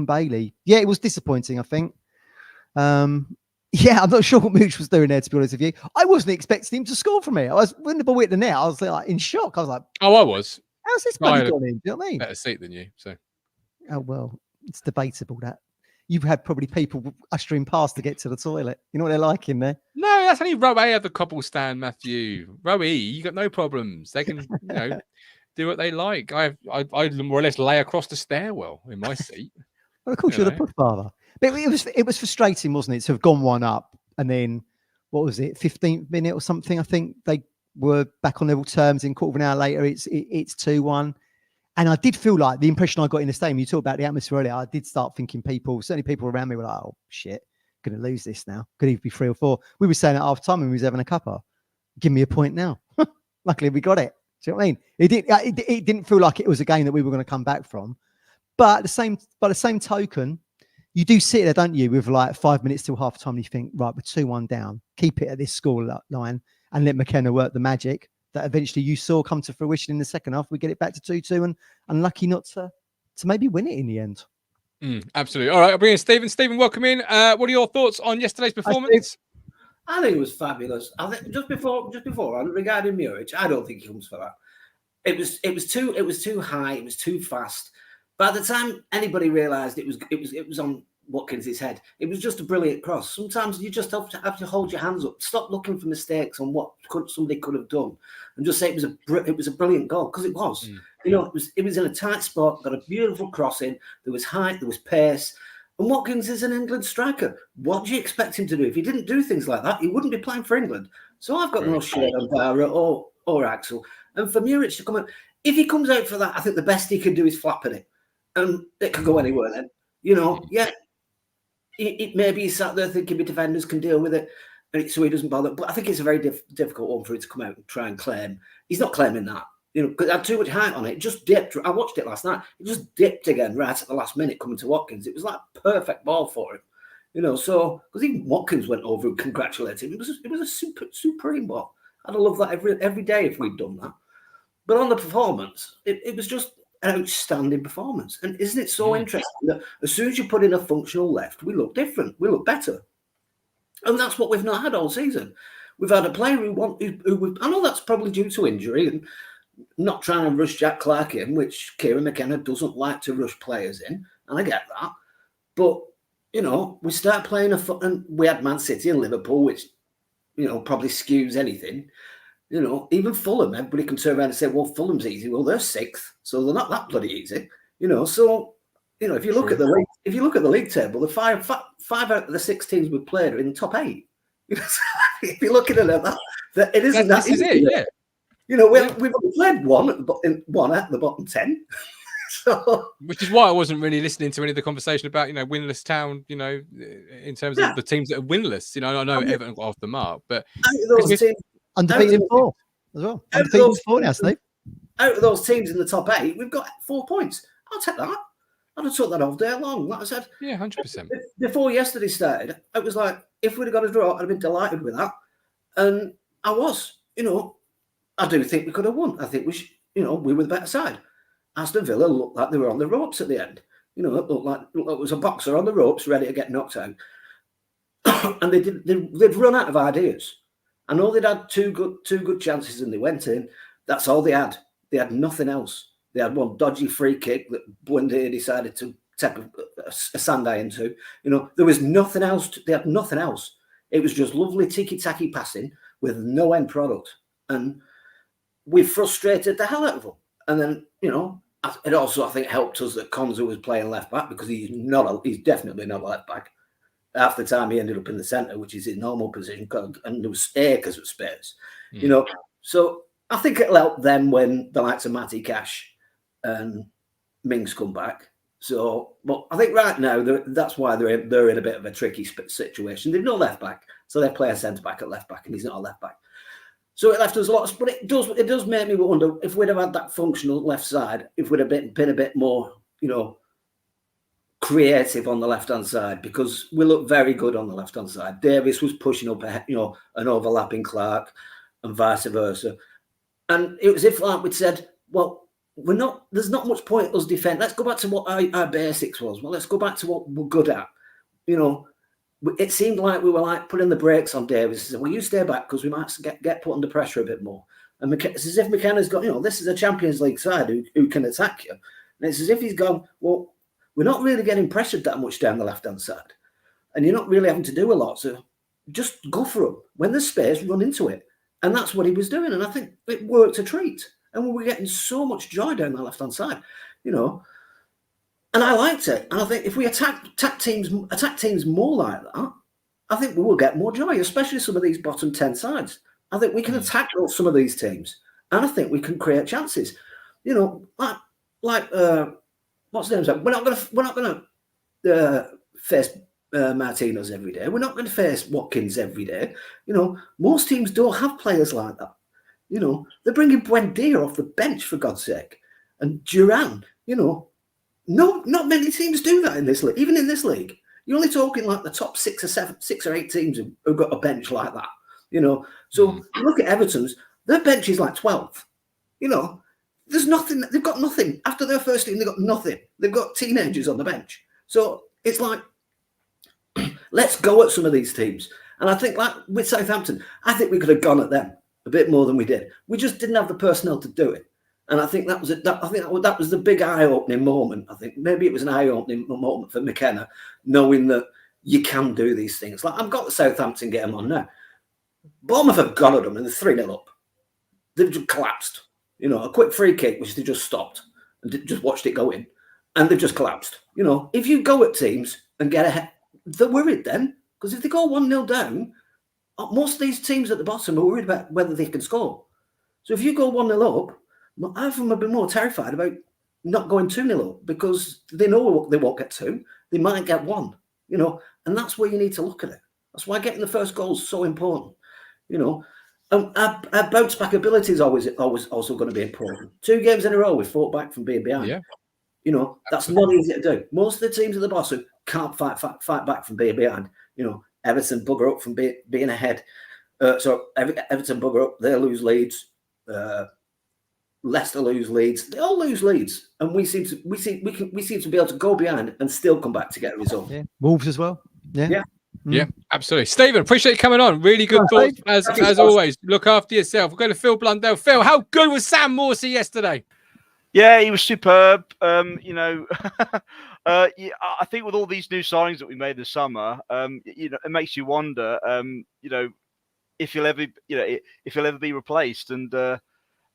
Bailey. Yeah, it was disappointing, I think. Yeah, I'm not sure what Mooch was doing there, to be honest with you. I wasn't expecting him to score from it. When the ball hit the net, I was like in shock. I was like, oh, I was. How's this bloody gone in? Do you know what I mean? Better seat than you. So. Oh, well, it's debatable that. You've had probably people ushering past to get to the toilet. You know what they're like in there? No, that's only row A of the cobble stand, Matthew. Row E, you got no problems. They can, do what they like. I more or less lay across the stairwell in my seat. Well, of course, you're the push father. But it was frustrating, wasn't it, to have gone one up and then, what was it, 15th minute or something? I think they were back on level terms. In quarter of an hour later, it's 2-1. And I did feel like the impression I got in the stadium, you talked about the atmosphere earlier, I did start thinking certainly people around me were like, oh, shit, going to lose this now. Could even be 3 or 4. We were saying at half time when we was having a cuppa, give me a point now. Luckily, we got it. Do you know what I mean? It didn't feel like it was a game that we were going to come back from. But by the same token, you do sit there, don't you, with like 5 minutes till half time, and you think, right, we're 2-1 down. Keep it at this score line and let McKenna work the magic that eventually you saw come to fruition in the second half. We get it back to 2-2 and unlucky not to maybe win it in the end. Absolutely. All right, I'll bring in Stephen. Stephen, welcome in. What are your thoughts on yesterday's performance? I think it was fabulous. I think just before regarding Muric, I don't think he comes for that. It was too high. It was too fast. By the time anybody realised it was on Watkins' head, it was just a brilliant cross. Sometimes you just have to hold your hands up, stop looking for mistakes on what somebody could have done, and just say it was a brilliant goal, because it was. You know, it was in a tight spot, got a beautiful crossing. There was height, there was pace. And Watkins is an England striker. What do you expect him to do? If he didn't do things like that, he wouldn't be playing for England. So I've got no shit on Barra or Axel. And for Muric to come out, if he comes out for that, I think the best he can do is flap at it. And it could go anywhere then. You know, yeah. Maybe he's sat there thinking the defenders can deal with it, so he doesn't bother. But I think it's a very difficult one for him to come out and try and claim. He's not claiming that. You know, because it had too much height on it. It just dipped. I watched it last night. It just dipped again right at the last minute coming to Watkins. It was like a perfect ball for him. You know, so because even Watkins went over and congratulated him. It was a supreme ball. I'd have loved that every day if we'd done that. But on the performance, it was just an outstanding performance. And isn't it so interesting that as soon as you put in a functional left, we look different. We look better. And that's what we've not had all season. We've had a player who I know that's probably due to injury and not trying to rush Jack Clark in, which Kieran McKenna doesn't like to rush players in, and I get that. But, you know, we start playing and we had Man City and Liverpool, which, you know, probably skews anything. You know, even Fulham, everybody can turn around and say, well, Fulham's easy. Well, they're 6th, so they're not that bloody easy. You know, so, you know, if you look at the league table, the five out of the 6 teams we've played are in the top 8. You know, so if you're looking at that it isn't that easy. Yeah. You know, we've only played one at the bottom 10. So, which is why I wasn't really listening to any of the conversation about, you know, winless town, you know, in terms of the teams that are winless. You know, I know Everton got off the mark, but undefeated in 4 as well. Undefeated in 4 now, Steve. Out of those teams in the top 8, we've got 4 points. I'll take that. I'd have took that all day long. Like I said, 100%. Before yesterday started, it was like, if we'd have got a draw, I'd have been delighted with that. And I was, you know, I do think we could have won. I think we were the better side. Aston Villa looked like they were on the ropes at the end. You know, it looked like it was a boxer on the ropes ready to get knocked out. And they'd run out of ideas. I know they'd had two good chances and they went in. That's all they had. They had nothing else. They had one dodgy free kick that Buendia decided to take a Sunday into. You know, there was nothing else. They had nothing else. It was just lovely ticky-tacky passing with no end product. And we frustrated the hell out of them. And then, you know, it also, I think, helped us that Konza was playing left back because he's definitely not a left back. Half the time he ended up in the centre, which is his normal position, and there was because of space. You know, so I think it'll help them when the likes of Matty Cash and Mings come back. So, but I think right now that's why they're in a bit of a tricky situation. They've no left back, so they play a centre back at left back, and he's not a left back. So it left us a lot, but it does make me wonder if we'd have had that functional left side, if we'd have been a bit more, you know, creative on the left-hand side, because we look very good on the left-hand side. Davis was pushing up, you know, an overlapping Clark and vice versa. And it was if like we'd said, well, there's not much point us defend. Let's go back to what our basics was. Well, let's go back to what we're good at. You know, it seemed like we were like putting the brakes on Davis. Well, you stay back because we might get put under pressure a bit more. And it's as if McKenna's got, you know, this is a Champions League side who can attack you. And it's as if he's gone, well, we're not really getting pressured that much down the left-hand side. And you're not really having to do a lot. So just go for them. When there's space, run into it. And that's what he was doing. And I think it worked a treat. And we were getting so much joy down the left-hand side, you know. And I liked it. And I think if we attack teams more like that, I think we will get more joy, especially some of these bottom 10 sides. I think we can attack some of these teams. And I think we can create chances. You know, like what's the name? We're not going to face Martinez every day. We're not going to face Watkins every day. You know, most teams don't have players like that. You know, they're bringing Buendia off the bench, for God's sake. And Duran, you know, not many teams do that in this league. Even in this league, you're only talking like the top 6 or 8 teams who've got a bench like that. You know, so look at Everton's. Their bench is like 12. You know, there's nothing. They've got nothing. After their first team, they've got nothing. They've got teenagers on the bench. So it's like, let's go at some of these teams. And I think, like with Southampton, I think we could have gone at them a bit more than we did. We just didn't have the personnel to do it. And I think that was it. I think that was the big eye-opening moment. I think maybe it was an eye-opening moment for McKenna, knowing that you can do these things. Like, I've got the Southampton game on now. Bournemouth have gone at them and they're 3-0 up. They've just collapsed. You know, a quick free kick, which they just stopped and just watched it go in, and they've just collapsed. You know, if you go at teams and get ahead, they're worried then, because if they go 1-0 down, most of these teams at the bottom are worried about whether they can score. So if you go 1-0 up, half of them have been more terrified about not going 2-0 up, because they know they won't get 2. They might get 1, you know, and that's where you need to look at it. That's why getting the first goal is so important, you know. Our bounce back ability is always also going to be important. 2 games in a row, we fought back from being behind. Yeah. You know, that's not easy to do. Most of the teams at the bottom can't fight back from being behind. You know, Everton bugger up from being ahead. So Everton bugger up, they lose leads. Leicester lose leads. They all lose leads, and we seem to be able to go behind and still come back to get a result. Yeah, Wolves as well. Yeah. Yeah, absolutely. Stephen, appreciate you coming on. Really good thoughts as always. Look after yourself. We'll go to Phil Blundell. Phil, how good was Sam Morsy yesterday? Yeah, he was superb. You know, yeah, I think with all these new signings that we made this summer, you know, it makes you wonder, you know, if he'll ever be replaced. And man,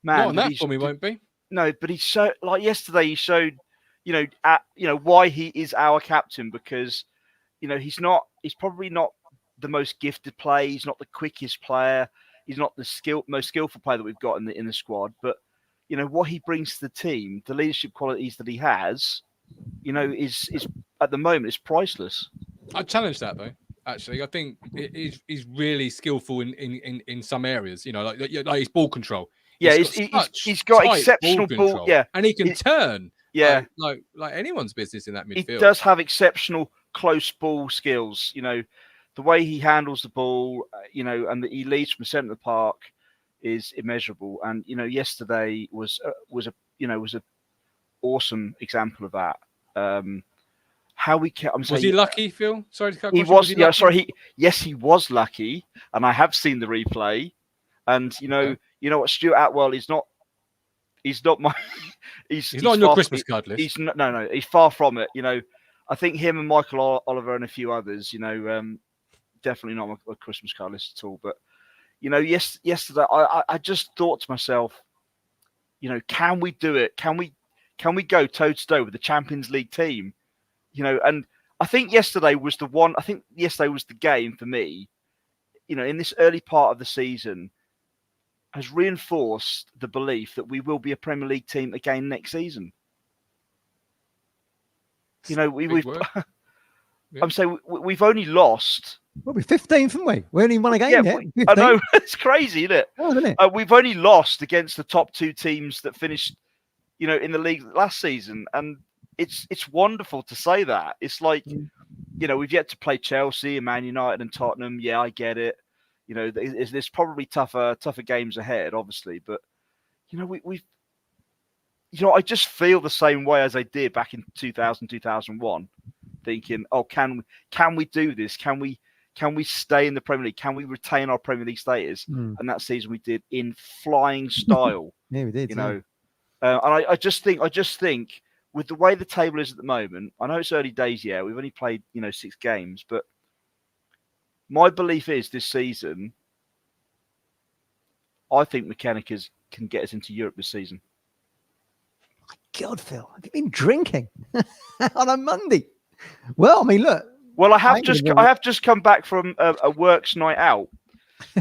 not on that form, he won't be. No, but he's so like yesterday. He showed, you know, why he is our captain, because you know he's probably not the most gifted player. He's not the quickest player. He's not the most skillful player that we've got in the squad. But you know what he brings to the team, the leadership qualities that he has, you know, is at the moment is priceless. I challenge that though. Actually, I think he's really skillful in some areas. You know, like his ball control. Yeah, he's got exceptional ball. Yeah, and he can turn. Yeah, like anyone's business in that midfield. He does have exceptional close ball skills. You know, the way he handles the ball. You know, and he leads from the centre of the park is immeasurable. And you know, yesterday was a awesome example of that. How we kept. Was he lucky, Phil? Sorry to cut. He was. Yeah, sorry. Yes, he was lucky, and I have seen the replay. And you know what, Stuart Atwell is not. He's not my. He's not on your Christmas card list. He's no. He's far from it. You know, I think him and Michael Oliver and a few others. You know, definitely not my Christmas card list at all. But you know, yesterday I just thought to myself, you know, can we do it? Can we go toe to toe with the Champions League team? You know, and I think yesterday was the one. I think yesterday was the game for me. You know, in this early part of the season, has reinforced the belief that we will be a Premier League team again next season. You know, we've. Yeah. I'm saying we've only lost. Well, we're 15th, haven't we? We only won a game yet. I know, it's crazy, isn't it? Oh, isn't it? We've only lost against the top 2 teams that finished, you know, in the league last season, and it's wonderful to say that. It's like, you know, we've yet to play Chelsea and Man United and Tottenham. Yeah, I get it. You know, there's probably tougher games ahead, obviously, but you know, we've, you know, I just feel the same way as I did back in 2000, 2001, thinking, oh, can we do this? Can we stay in the Premier League? Can we retain our Premier League status? And that season we did in flying style. Yeah, we did. You know, and I just think with the way the table is at the moment, I know it's early days yet. We've only played, you know, 6 games, but my belief is this season, I think McKenna can get us into Europe this season. My God, Phil, have you been drinking on a Monday? Well, I mean, look. Well, I have just come back from a works night out,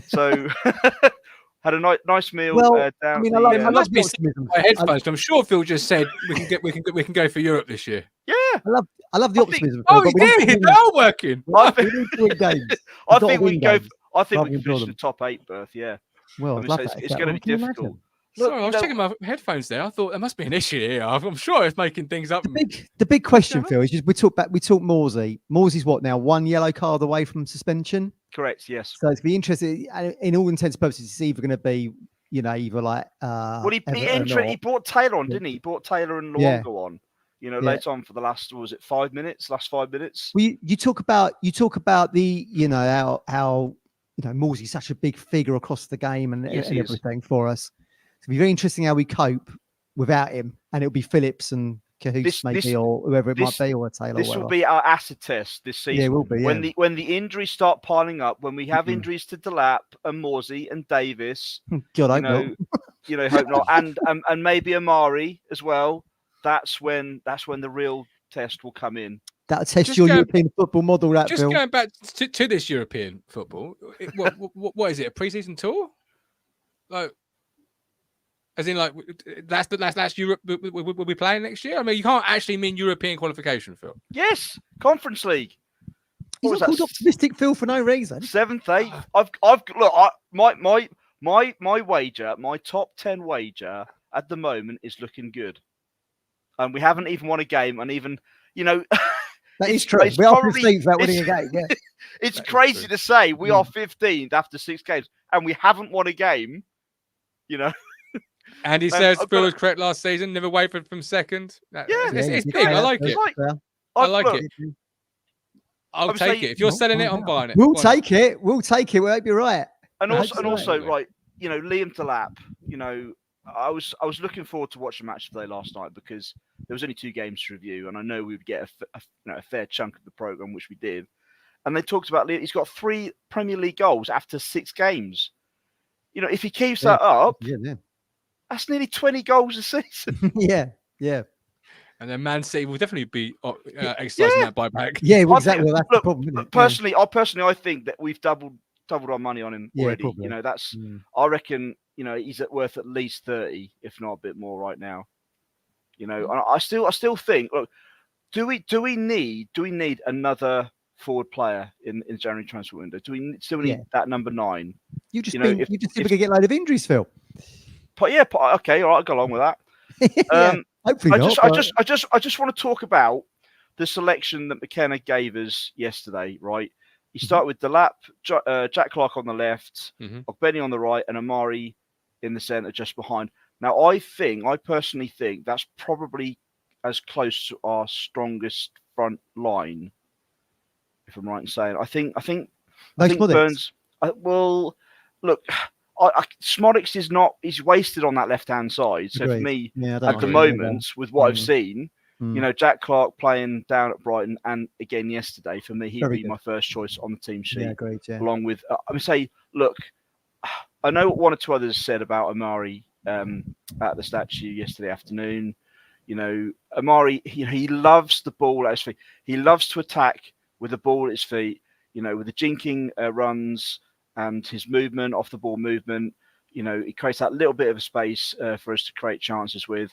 so had a nice meal. Well, down I mean, I must be my headphones. I'm sure Phil just said we can go for Europe this year. Yeah, I love the optimism. He did. They're all working. I think we can go. I think we can finish the top 8 berth. Yeah. Well, I mean, it's going to be difficult. Sorry, I was checking my headphones there. I thought there must be an issue here. I'm sure it's making things up. The big question, Phil, is just we talk Morsy. Morsy's what now? 1 yellow card away from suspension. Correct. Yes. So it's be interesting. In all intents and purposes, it's either going to be, you know, either like. Well, he brought Taylor on, didn't he? He brought Taylor and Luongo on. You know, later on for the last 5 minutes? Last 5 minutes. Well, you talk about the, you know, how you know Morsy's such a big figure across the game and everything for us. It'll be very interesting how we cope without him, and it'll be Phillips and Cahoots or whoever it might be, or Taylor. This will be our acid test this season. Yeah, it will be. Yeah. When the injuries start piling up, when we have injuries to Delap and Morsy and Davis, God, I know. hope not. And maybe Amari as well. That's when the real test will come in. That'll test your European football model. That just Phil. Going back to this European football, what is it? A pre-season tour? Like, as in, like that's Europe. We'll be playing next year. I mean, you can't actually mean European qualification, Phil. Yes, Conference League. He's not called optimistic, Phil, for no reason. 7th, 8th. I've look. My wager, my top 10 wager at the moment is looking good, and we haven't even won a game, and even that is true. We are perceived about winning a game. Yeah, it's crazy to say we are 15th after 6 games, and we haven't won a game. And he says Phil was correct last season. Never wavered from second. It's big. I like it. I like it. I'll take it. If you're selling it, I'm buying it. We'll take it. We'll take it. We hope you're right. And also, right, Liam Delap. I was looking forward to watching Matchday last night because there was only 2 games to review, and I know we would get a fair chunk of the program, which we did. And they talked about he's got 3 Premier League goals after 6 games. If he keeps that up, that's nearly 20 goals a season. yeah. And then Man City will definitely be exercising that buyback. Yeah, well, exactly. Well, that's the problem. Isn't it? Personally, I think that we've doubled our money on him already. Probably. That's I reckon. He's worth at least 30, if not a bit more right now. And I still think. Look, do we need another forward player in January transfer window? Do we still need that number 9? You just think we're going to get a load of injuries, Phil. Okay, all right, I'll go along with that. Hopefully not. I just want to talk about the selection that McKenna gave us yesterday. Right, he started with Delap, Jack Clark on the left, Ogbeni on the right, and Amari in the centre just behind. Now, I personally think that's probably as close to our strongest front line, if I'm right in saying. I think Burns. Well, look. Smodics is wasted on that left-hand side. So for me, at the moment, with what I've seen, Jack Clark playing down at Brighton, and again yesterday, for me, he'd be my first choice on the team sheet. Yeah, great. Yeah. Along with, I would say, look, I know what 1 or 2 others said about Amari at the statue yesterday afternoon. Amari, he loves the ball at his feet. He loves to attack with the ball at his feet. With the jinking runs. And his movement, off the ball movement, he creates that little bit of a space for us to create chances with.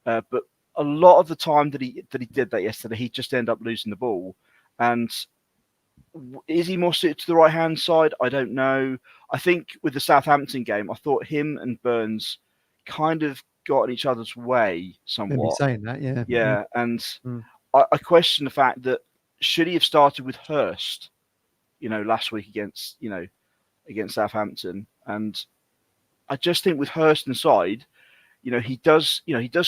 But a lot of the time that he did that yesterday, he just ended up losing the ball. And is he more suited to the right hand side? I don't know. I think with the Southampton game, I thought him and Burns kind of got in each other's way somewhat. Saying that, yeah. Yeah, and I question the fact that should he have started with Hurst, last week against Southampton, and I just think with Hurst inside, he does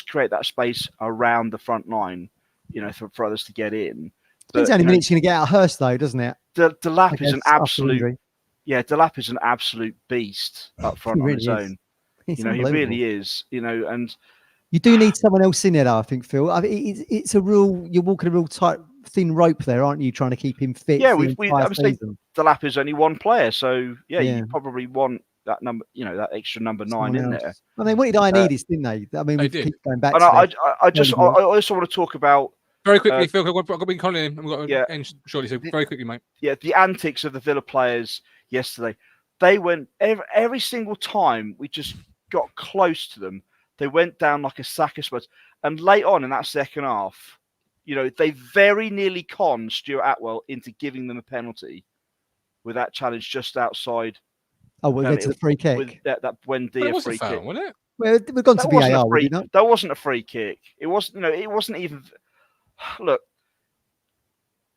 create that space around the front line, for others to get in. Depends how many minutes you're going to get out of Hurst, though, doesn't it? Delap is an absolute, Delap is an absolute beast up front on his own. He really is. And you do need someone else in there, though, I think, Phil. I mean, it's a real. You're walking a real tight, thin rope there, aren't you? Trying to keep him fit. Yeah, obviously Delap is only 1 player, so you probably want that number, that extra number 9 in there. Well, they wanted Ioannidis, didn't they? I mean, we keep going back. And I also want to talk about very quickly, Phil. I've got to be calling him. We've got to end shortly, so very quickly, mate. Yeah, the antics of the Villa players yesterday. They went every single time we just got close to them. They went down like a sack of spuds. And late on in that second half, they very nearly conned Stuart Atwell into giving them a penalty with that challenge just outside. Oh, we'll get to the free kick. With that Buendia free kick. Wasn't it? Well, we've gone to VAR. That wasn't a free kick. It wasn't. It wasn't even. Look,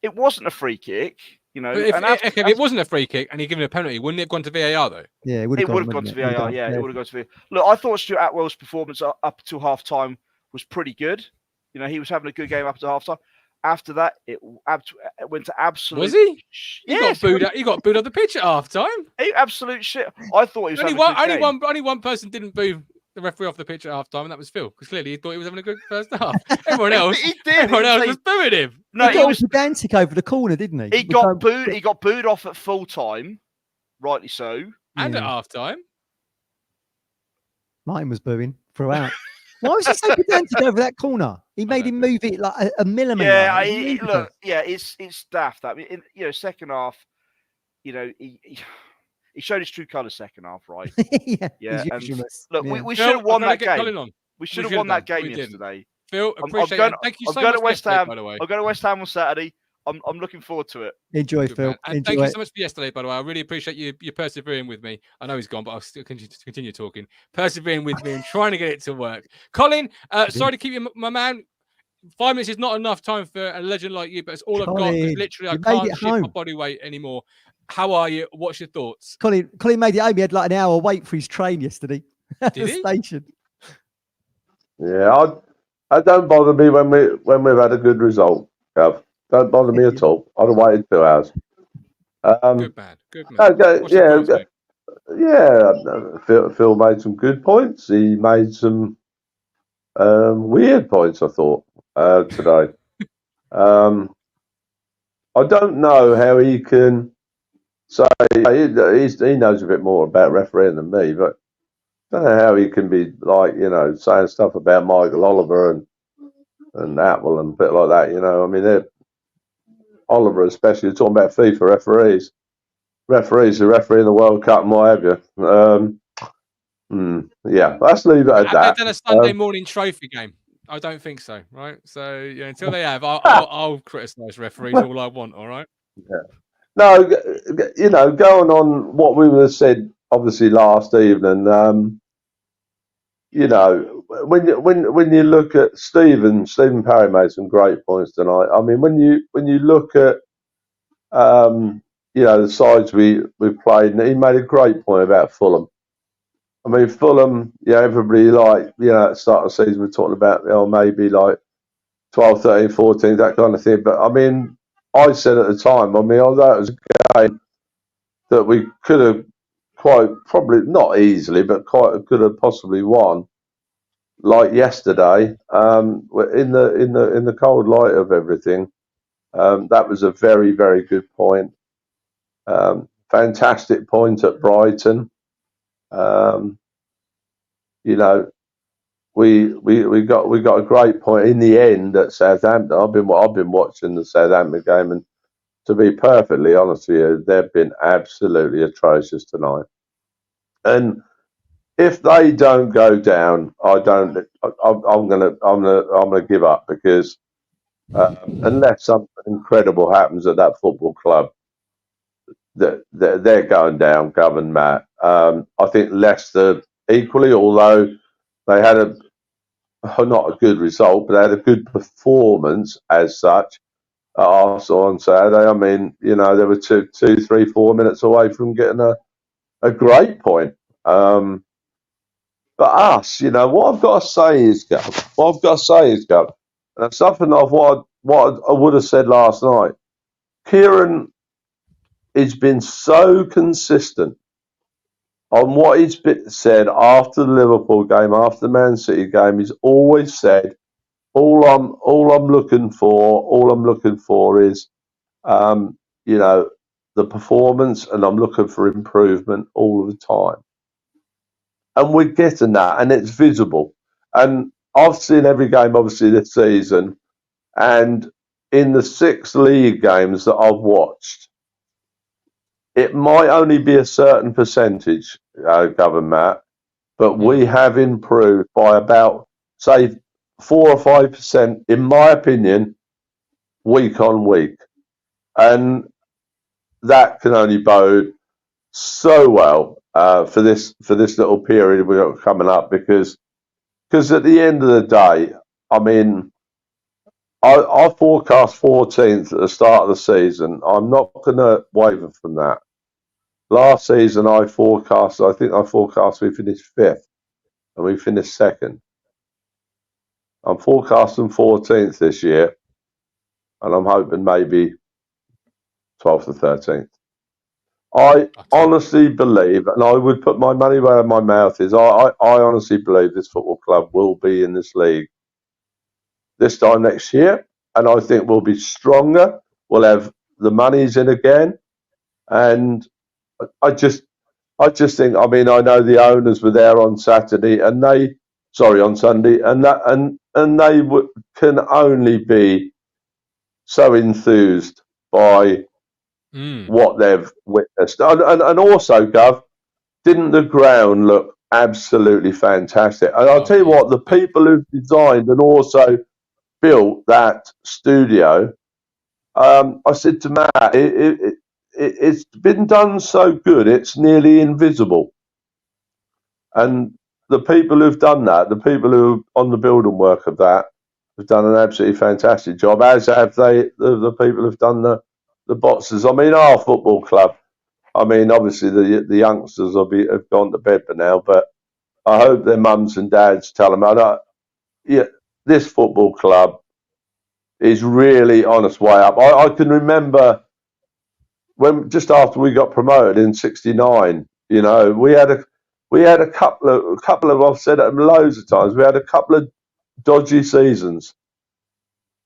it wasn't a free kick. If it wasn't a free kick and he'd given a penalty, wouldn't it have gone to VAR though? Yeah, it would have gone to VAR. Yeah, it would have gone to VAR. Look, I thought Stuart Atwell's performance up to half time was pretty good. He was having a good game up to half time. After that, it went to absolute. Was he? He Yes, got booed off the pitch at half time. Absolute shit. I thought he was only one person didn't boo the referee off the pitch at half time, and that was Phil, because clearly he thought he was having a good first half. Everyone else, was booing him. No, he was pedantic over the corner, didn't he? He got booed. He got booed off at full time, rightly so, and at half time. Martin was booing throughout. Why was he so pedantic over that corner? He made him move it like a millimetre. Yeah, look, yeah, it's daft. I mean, second half, he showed his true colours second half, right? Yeah. And useless. look, Yeah. we should have won that game. Colin We should have won that game yesterday. Phil, appreciate it. Thank you so much for West Ham. by the way. I'm going to West Ham on Saturday. I'm looking forward to it. Enjoy, Good, Phil. And thank you so much for yesterday, by the way. I really appreciate you persevering with me. I know he's gone, but I'll still continue talking. Persevering with me and trying to get it to work. Colin, sorry to keep you, my man. 5 minutes is not enough time for a legend like you, but it's all I've got. Literally, I can't shift my body weight anymore. How are you? What's your thoughts? Colin made it home. He had like an hour wait for his train yesterday at the station. Yeah, I don't bother me when we've had a good result, Gav. Don't bother me at all. I'd have waited 2 hours. Good man. Okay, Phil made some good points. He made some weird points, I thought, today. I don't know how he can say he knows a bit more about refereeing than me, but I don't know how he can be like, saying stuff about Michael Oliver and Apple and a bit like that. I mean, they're Oliver especially talking about FIFA referees who referee in the World Cup and what have you. Yeah, let's leave it at that. Have they done a Sunday morning trophy game? I don't think so, right? So until they have, I'll criticise referees all I want. All right. Yeah. No, going on what we would have said, obviously last evening. When you look at Stephen Parry made some great points tonight. I mean, when you look at the sides we played, and he made a great point about Fulham. I mean, Fulham, everybody at the start of the season we're talking about, maybe like 12, 13, 14, that kind of thing. But I mean, I said at the time, although it was a game that we could have quite probably not easily, but could have possibly won, like yesterday, in the cold light of everything. That was a very, very good point. Fantastic point at Brighton. We got a great point in the end at Southampton. I've been watching the Southampton game, and to be perfectly honest with you, they've been absolutely atrocious tonight. And if they don't go down, I'm gonna give up, because unless something incredible happens at that football club, they're going down, Gov and Matt. I think Leicester equally, although they had not a good result, but they had a good performance as such at Arsenal on Saturday. I mean, they were 2, 3, 4 minutes away from getting a great point. But us, what I've got to say is, Gov, and something of what I would have said last night. Kieran has been so consistent on what he's said after the Liverpool game, after the Man City game. He's always said, all I'm looking for is, the performance, and I'm looking for improvement all the time. And we're getting that, and it's visible. And I've seen every game, obviously, this season, and in the 6 league games that I've watched, it might only be a certain percentage, Gov, Matt, but we have improved by about, say, 4 or 5%, in my opinion, week on week. And that can only bode so well for this little period we've got coming up, because at the end of the day, I mean, I forecast 14th at the start of the season. I'm not going to waver from that. Last season, I think I forecast we finished 5th, and we finished 2nd. I'm forecasting 14th this year, and I'm hoping maybe 12th or 13th. I honestly believe, and I would put my money where my mouth is, I honestly believe this football club will be in this league this time next year, and I think we'll be stronger. We'll have the monies in again, and I I just think, I mean, I know the owners were there on Saturday, and on Sunday, and they can only be so enthused by what they've witnessed. And also, Gov, didn't the ground look absolutely fantastic? And I'll tell you what, the people who've designed and also built that studio, I said to Matt, it's been done so good, it's nearly invisible. And the people who've done that, the people who are on the building work of that, have done an absolutely fantastic job, as have the people who've done the boxes. I mean, our football club, I mean, obviously the youngsters have gone to bed by now, but I hope their mums and dads tell them, this football club is really on its way up. I can remember when just after we got promoted in '69, you know, we had a couple of I've said it loads of times. We had a couple of dodgy seasons,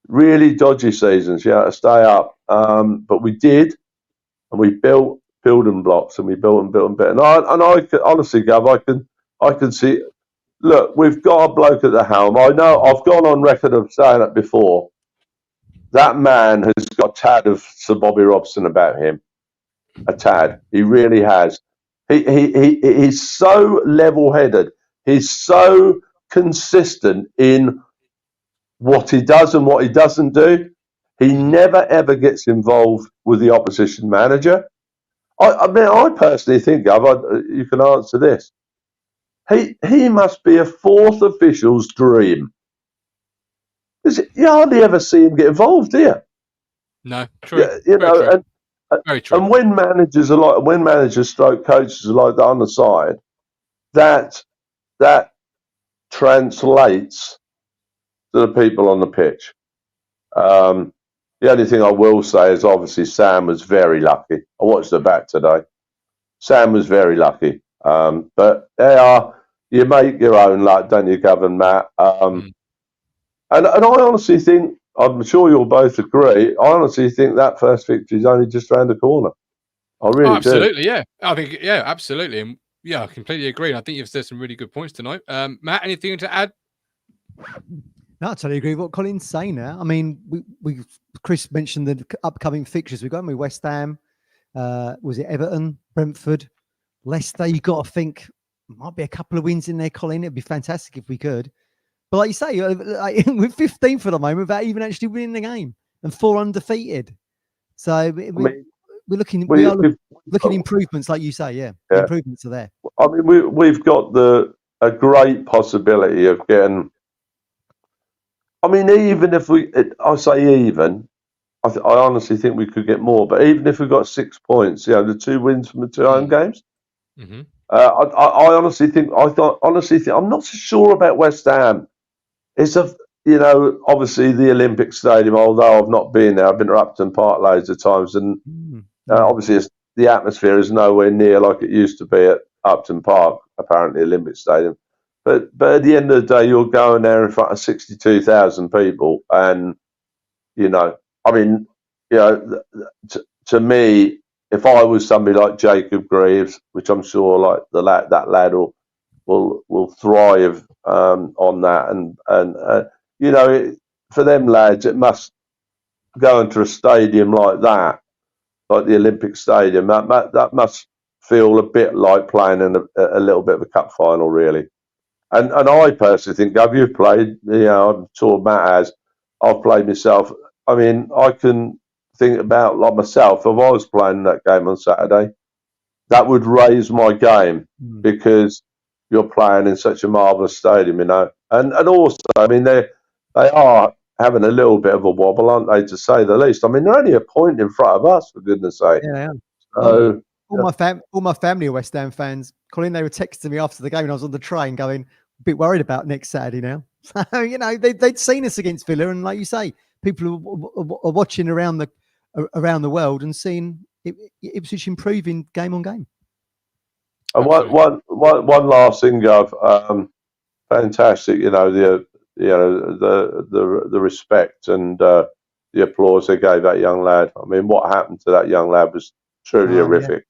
really dodgy seasons. To stay up, but we did, and we built building blocks, and we built and built and built. And I could, honestly, Gav, I can see. Look, we've got a bloke at the helm. I know I've gone on record of saying it before. That man has got a tad of Sir Bobby Robson about him. A tad. He really has. He's so level-headed. He's so consistent in what he does and what he doesn't do. He never, ever gets involved with the opposition manager. I mean, I personally think, you can answer this. He must be a fourth official's dream. You hardly ever see him get involved, do you? No, true. Very true. And when managers stroke coaches are like that on the side, that translates to the people on the pitch. The only thing I will say is obviously Sam was very lucky. I watched the back today. Sam was very lucky. But you make your own luck, don't you, Gavin, Matt? And I honestly think, I'm sure you'll both agree, I honestly think that first victory is only just around the corner. I really absolutely, do. Yeah. I think, absolutely. And I completely agree. And I think you've said some really good points tonight. Matt, anything to add? No, I totally agree with what Colin's saying now. I mean, Chris mentioned the upcoming fixtures. We've got West Ham, was it Everton, Brentford, Leicester? You've got to think, might be a couple of wins in there, Colin. It'd be fantastic if we could. But like you say, we're 15th at the moment without even actually winning the game and 4 undefeated. So we're looking improvements, like you say. Yeah. The improvements are there. I mean, we've got a great possibility of getting. I mean, even if I honestly think we could get more. But even if we got 6 points, the 2 wins from the 2 home games. Mm-hmm. I honestly think. I'm not so sure about West Ham. It's obviously the Olympic Stadium, although I've not been there. I've been to Upton Park loads of times, and obviously the atmosphere is nowhere near like it used to be at Upton Park, apparently Olympic Stadium. But at the end of the day, you're going there in front of 62,000 people, and to me, if I was somebody like Jacob Greaves, which I'm sure like that lad will thrive on that, and for them lads, it must go into a stadium like that, like the Olympic Stadium. That must feel a bit like playing in a little bit of a cup final, really. And I personally think, you've played, I'm sure Matt has. I've played myself. I mean, I can think about like myself. If I was playing that game on Saturday, that would raise my game because you're playing in such a marvellous stadium, And also, I mean, they are having a little bit of a wobble, aren't they, to say the least? I mean, they're only a point in front of us, for goodness sake. Yeah, they are. So, all my family are West Ham fans. Colin, they were texting me after the game, and I was on the train going, a bit worried about next Saturday now. So, they'd seen us against Villa, and like you say, people are watching around the world and seeing Ipswich improving game on game. And one last thing, Gov. Fantastic, the respect and the applause they gave that young lad. I mean, what happened to that young lad was truly horrific.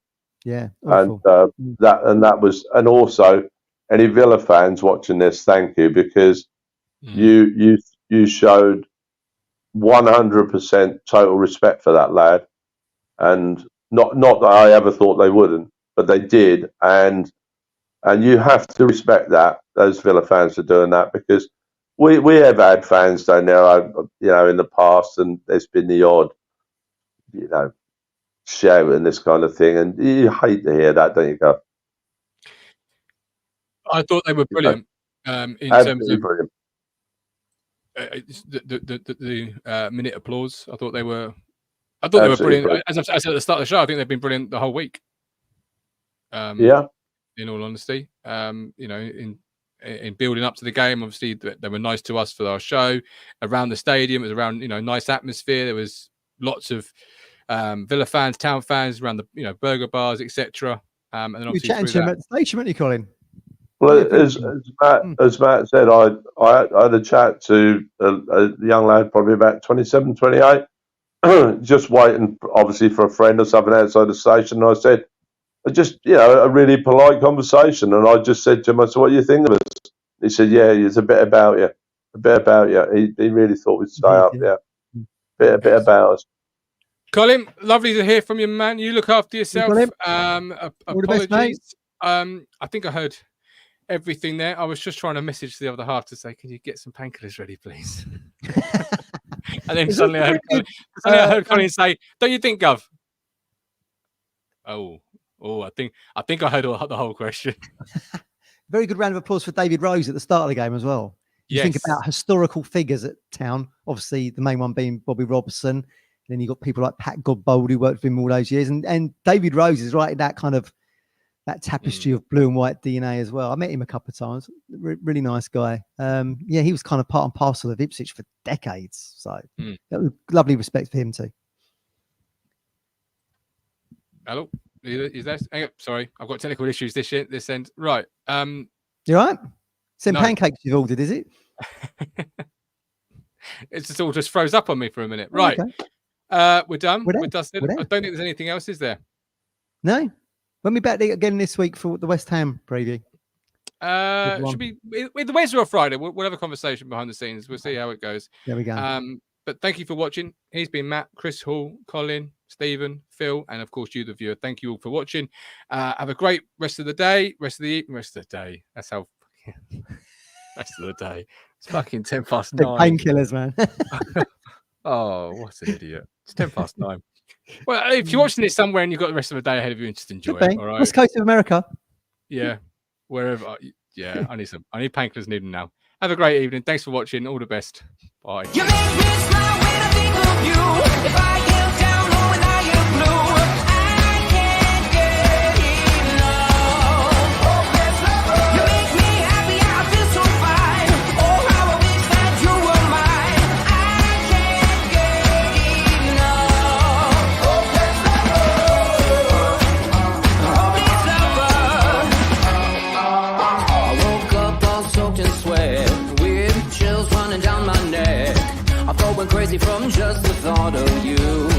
Yeah, and that was, and also any Villa fans watching this, thank you, because you showed 100% total respect for that lad, and not that I ever thought they wouldn't, but they did, and you have to respect that. Those Villa fans are doing that, because we have had fans down there, in the past, and there's been the odd, shout and this kind of thing, and you hate to hear that, don't you, Gav? I thought they were brilliant. In terms of brilliant. The minute applause. I thought they were brilliant. Brilliant. As I said at the start of the show, I think they've been brilliant the whole week. Yeah. In all honesty, in building up to the game, obviously they were nice to us for our show around the stadium. It was around, nice atmosphere. There was lots of Villa fans, Town fans around the burger bars, etc. And then obviously you were chatting to him at the station, weren't you, Colin? Well, as Matt said, I had a chat to a young lad, probably about 27, 28, just waiting, obviously, for a friend or something outside the station. And I said, just, a really polite conversation. And I just said to him, I said, what do you think of us? He said, yeah, it's a bit about you. A bit about you. He really thought we'd stay up, yeah. A bit about us. Colin, lovely to hear from you, man. You look after yourself. All Apologies. the best, mate. I think I heard everything there. I was just trying to message the other half to say, can you get some painkillers ready, please? And then suddenly I heard Colin say, don't you think, Gov? Oh, I think I heard the whole question. Very good round of applause for David Rose at the start of the game as well. You think about historical figures at Town, obviously the main one being Bobby Robson. And then you've got people like Pat Godbold, who worked with him all those years. And David Rose is right in that kind of that tapestry of blue and white DNA as well. I met him a couple of times. Really nice guy. He was kind of part and parcel of Ipswich for decades. So that was lovely respect for him too. Hello? Is that? Sorry, I've got technical issues this end. Right. You all right? Some pancakes you've ordered, is it? It's just all just froze up on me for a minute. Right. Okay. We're done. We're dusted. I don't think there's anything else, is there? No. When we back again this week for the West Ham preview? Should be with the Wednesday or Friday. We'll have a conversation behind the scenes. We'll see how it goes. There we go. But thank you for watching. He's been Matt, Chris Hall, Colin, Stephen, Phil, and of course you, the viewer. Thank you all for watching. Have a great rest of the day. Rest of the day. That's how. Rest of the day. It's fucking 9:10. Painkillers, man. Oh, what an idiot! It's 9:10. Well, if you're watching this somewhere and you've got the rest of the day ahead of you, just enjoy it. All right. West Coast of America. Yeah, wherever. Yeah, I need painkillers. Need them now. Have a great evening. Thanks for watching. All the best. Bye. You make me smile when I think of you. If I am down or when I am blue, I can't get enough. You make me happy, I feel so fine. Oh, how I wish that you were mine. I can't get enough. I woke up all soaked in sweat, with chills running down my neck. I felt went crazy from just the thought of you.